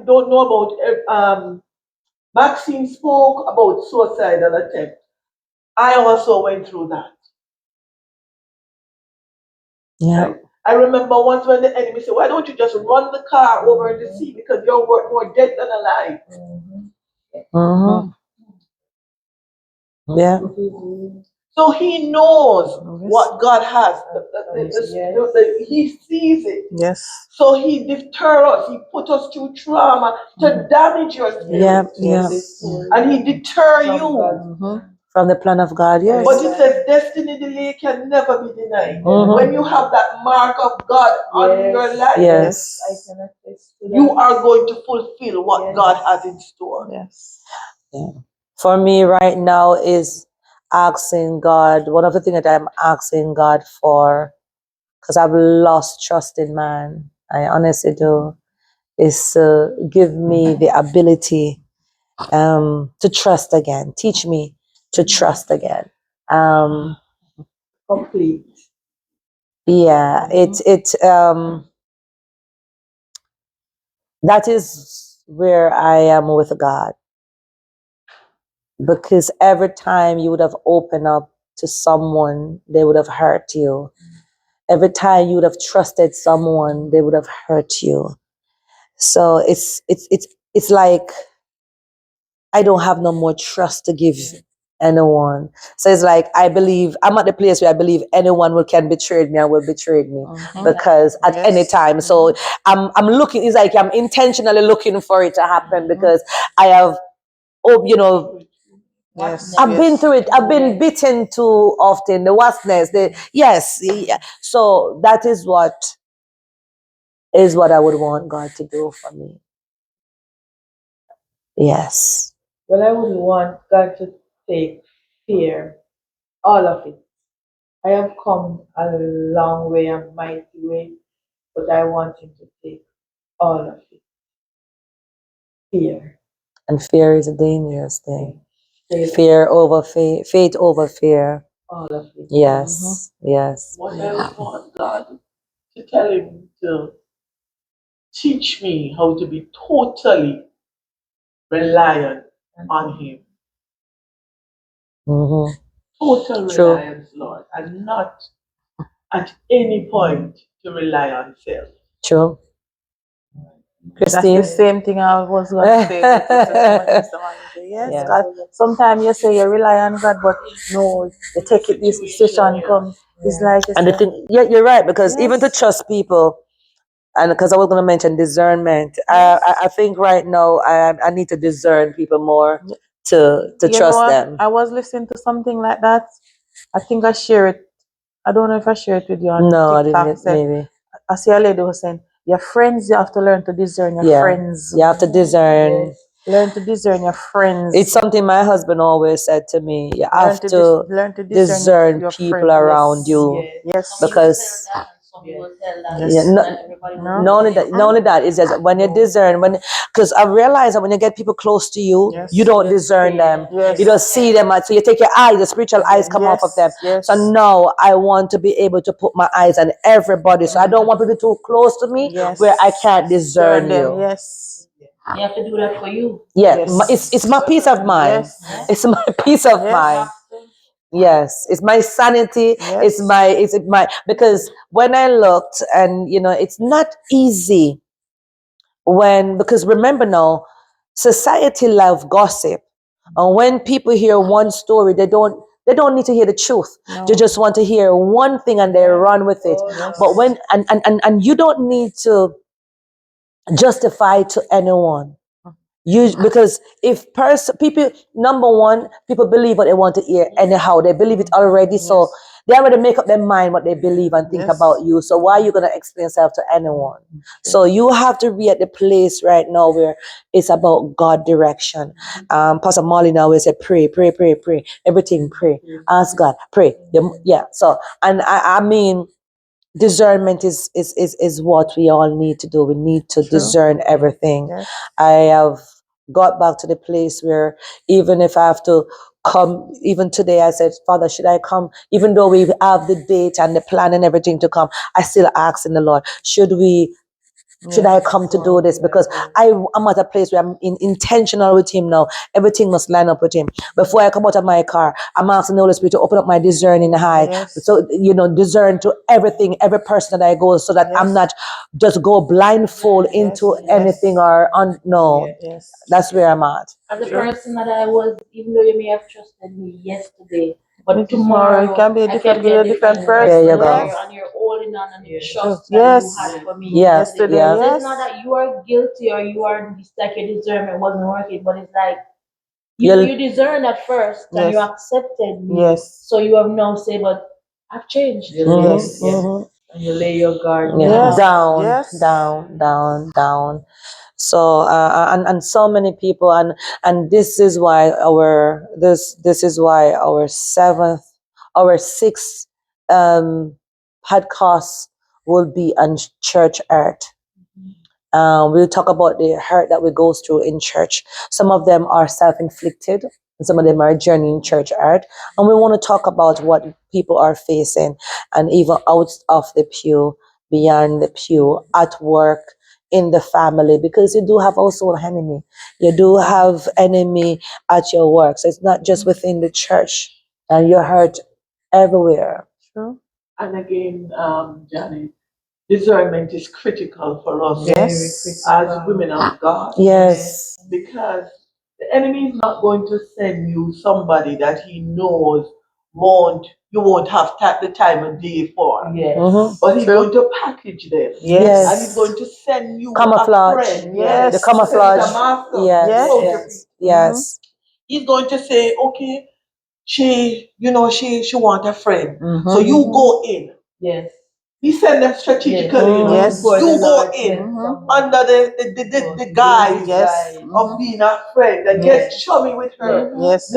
don't know about, Maxine spoke about suicidal attempt. I also went through that. Yeah. Right? I remember once when the enemy said, why don't you just run the car over in the sea because you're more dead than alive. Yeah. So he knows what God has. He sees it. Yes. So he deter us. He put us through trauma to damage your spirit. And he deter you. From the plan of God, yes. But it says destiny delay can never be denied. When you have that mark of God on your life, you are going to fulfill what God has in store. Yes. Yeah. For me right now is asking God, one of the things that I'm asking God for, because I've lost trust in man, I honestly do, is to give me the ability to trust again. Teach me to trust again. complete. Yeah, that is where I am with God, because every time you would have opened up to someone, they would have hurt you. Every time you would have trusted someone, they would have hurt you. So it's like I don't have no more trust to give anyone. So it's like I believe I'm at the place where I believe anyone will can betray me and will betray me because at any time. So I'm looking. It's like I'm intentionally looking for it to happen because I have, I've been through it. I've been bitten too often. The worstness. Yeah. So that is what I would want God to do for me. Yes. Well, I would want God to take fear, all of it. I have come a long way, a mighty way, but I want Him to take all of it. Fear. And fear is a dangerous thing. Take Fear over faith, faith over fear. all of it. Yes, yes. What I want God to tell him to teach me how to be totally reliant on him. hmm Total True. reliance, Lord, and not at any point to rely on self. True. That's Christine? the same thing I was going to say. With the testimony, Mr. Manager. Yes, Yeah. God. Sometimes you say you rely on God, but no, you take it. This situation comes. It's like you And the say, thing, yeah, you're right, because even to Yes. trust people, and because I was going to mention discernment, I think right now I need to discern people more to you trust know, them. I was listening to something like that. I think I share it. I don't know if I share it with you on No, I TikTok. didn't. Said, Maybe. I see a lady was saying, your friends, you have to learn to discern your Yeah. friends. You have to discern. Learn to discern your friends. It's something my husband always said to me. You learn have to learn to discern your people friends. around you. Yes. Because Yes. yeah, No. not only that is just when you discern, because I realize that when you get people close to you, Yes. you don't discern them. Yes. You don't see them, so you take your eyes, the spiritual eyes come off of them. Yes. So now I want to be able to put my eyes on everybody. So I don't want people too close to me Yes. where I can't discern them. you. Yes. You have to do that for you. Yeah, Yes. it's my peace of mind. Yes. It's my peace of Yes. mind. Yes, it's my sanity. Yes. It's my because when I looked, and it's not easy because remember now, society love gossip, and when people hear one story, they don't need to hear the truth. No. They just want to hear one thing and they run with it. Yes. But when and you don't need to justify to anyone. Because if people, number one, people believe what they want to hear anyhow. They believe it already, so they already make up their mind what they believe and think Yes. about you. So why are you gonna explain yourself to anyone? So you have to be at the place right now where it's about God direction. Pastor Molly now always say pray, pray, pray, pray. Everything pray. Ask God, pray. Yeah. So and I mean discernment is what we all need to do. We need to discern everything. Yes. I have got back to the place where even if I have to come, even today I said, Father, should I come? Even though we have the date and the plan and everything to come, I still ask in the Lord, should I come to do this? Because I'm at a place where I'm intentional with Him now. Everything must line up with Him. Before I come out of my car, I'm asking the Holy Spirit to open up my discerning eye. Yes. So, discern to everything, every person that I go, so that I'm not just go blindfold into anything or no. Yes. That's where I'm at. As a person that I was, even though you may have trusted me yesterday, but But tomorrow it can be a I different, can be a different person. There you person. go. Yes. And you're holding on and you Yes. trust Yes. that you had for me Yeah. Yesterday. Yeah. So Yes. it's not that you are guilty or you are it's like your discernment wasn't working, but it's like You'll- you discerned at first and you Yes. accepted me. Yes. So you have now said, but I've changed. Yes. Mhm. And you lay your guard Yeah. Yes. Down, Yes. down. So and so many people, and this is why our sixth podcast will be on church earth. We'll talk about the hurt that we go through in church. Some of them are self-inflicted. and some of them are journeying church art. And we want to talk about what people are facing, and even out of the pew, beyond the pew, at work, in the family, because you do have also an enemy. You do have enemy at your work. So it's not just within the church, and you're hurt everywhere. True. And again, Janet, discernment is critical for us Yes. as women of God, Yes. because the enemy is not going to send you somebody that he knows won't you won't have the time of day for. Yes. Mhm. But he's True. going to package them. Yes. And he's going to send you a Camouflage. friend. Yes. The Because he's camouflage. a master. Yes. Counterfeit. Yes. He's going to say, okay, she want a friend. Mhm. So you go in. Yes. He send them strategically, Yes. Before the You go Lord in sends someone. under the guise Yes. of being a friend and get Yes. chummy with her. Yes.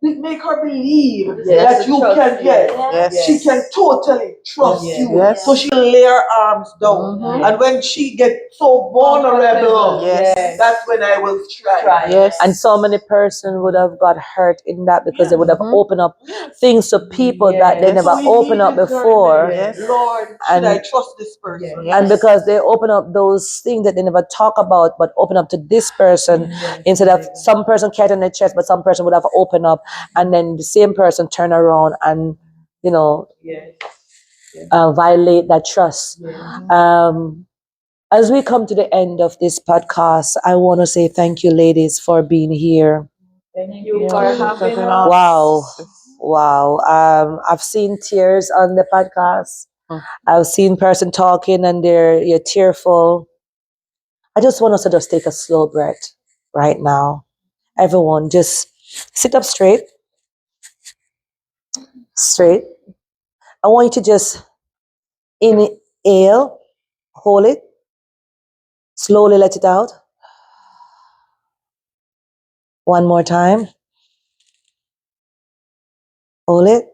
Make her believe Yes. that you Trust can you. get. Yes. She can totally trust Yes. you. Yes. So she'll lay her arms down. Mhm. And when she gets so vulnerable, Yes. that's when I will strike. Yes. And so many persons would have got hurt in that because they would have Mhm. opened up things to people that they Yes. never So we opened need up discernment. before. Yes. Lord, should I And trust this person? Yes. and because they open up those things that they never talk about, but open up to this person instead of some person carried on their chest, but some person would have opened up, and then the same person turn around and you know Yes. violate that trust. Yes. Um, as we come to the end of this podcast, I want to say thank you, ladies, for being here. Thank you Yes. for Thank having you. us. Wow. Wow. I've seen tears on the podcast. Mm. I've seen person talking and you're tearful. I just want us to just take a slow breath right now. Everyone, just sit up straight. Straight. I want you to just inhale, hold it, slowly let it out. One more time. Hold it,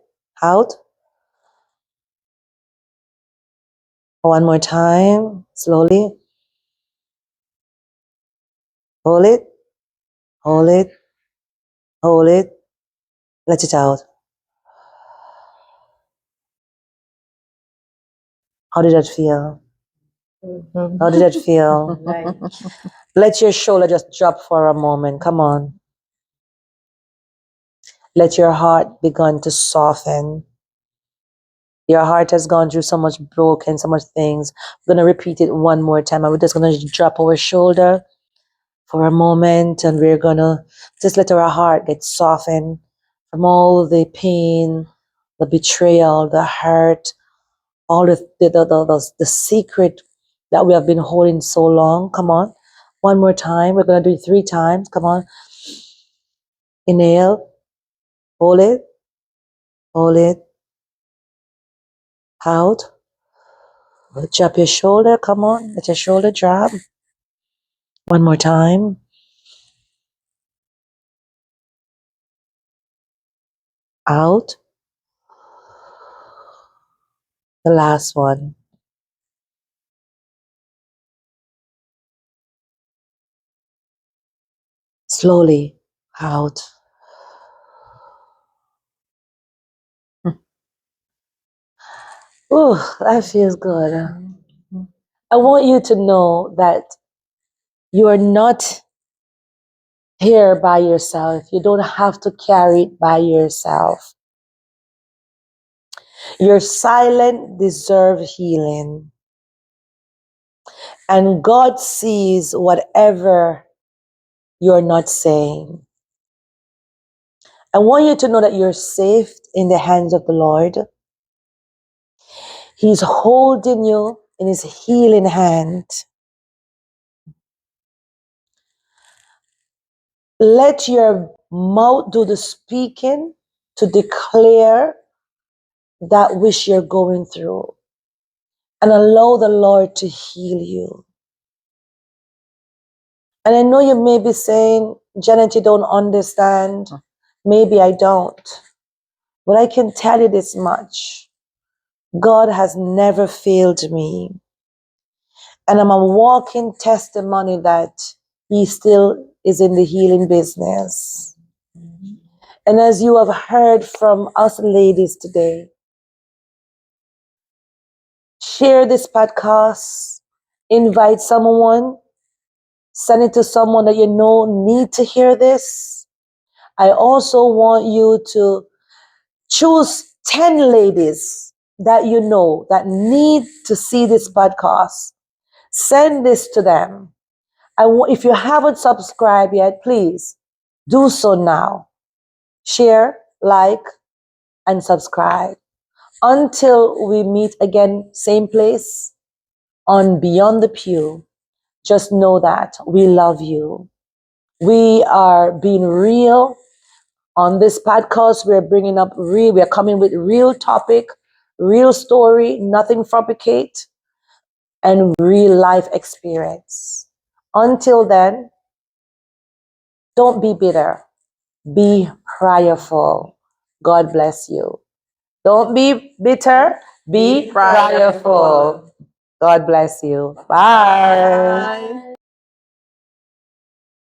out. One more time, slowly. Hold it, hold it, hold it, let it out. How did that feel? How did that feel? Like, Let your shoulder just drop for a moment. Come on. Let your heart begin to soften. Your heart has gone through so much broken, so much things. We're going to repeat it one more time. And we're just going to drop our shoulder for a moment. And we're going to just let our heart get softened from all the pain, the betrayal, the hurt, all the secret that we have been holding so long. Come on. One more time. We're going to do it 3 times. Come on. Inhale. Hold it. Hold it. Out. Drop your shoulder. Come on. Let your shoulder drop. One more time. Out. The last one. Slowly. Out. Oh, that feels good. I want you to know that you are not here by yourself. You don't have to carry it by yourself. Your silent deserve healing. And God sees whatever you're not saying. I want you to know that you're safe in the hands of the Lord. He's holding you in his healing hand. Let your mouth do the speaking to declare that which you're going through, and allow the Lord to heal you. And I know you may be saying, Janet, you don't understand. Maybe I don't. But I can tell you this much. God has never failed me. And I'm a walking testimony that he still is in the healing business. And as you have heard from us ladies today, share this podcast, invite someone, send it to someone that you know need to hear this. I also want you to choose 10 ladies that you know that need to see this podcast. Send this to them. If you haven't subscribed yet, please do so now. Share, like, and subscribe. Until we meet again, same place on Beyond the Pew, just know that we love you. We are being real on this podcast. We're coming with real topic, real story, nothing fabricate, and real life experience. Until then, don't be bitter. Be prayerful. God bless you. Don't be bitter. Be prayerful. God bless you. Bye. Bye.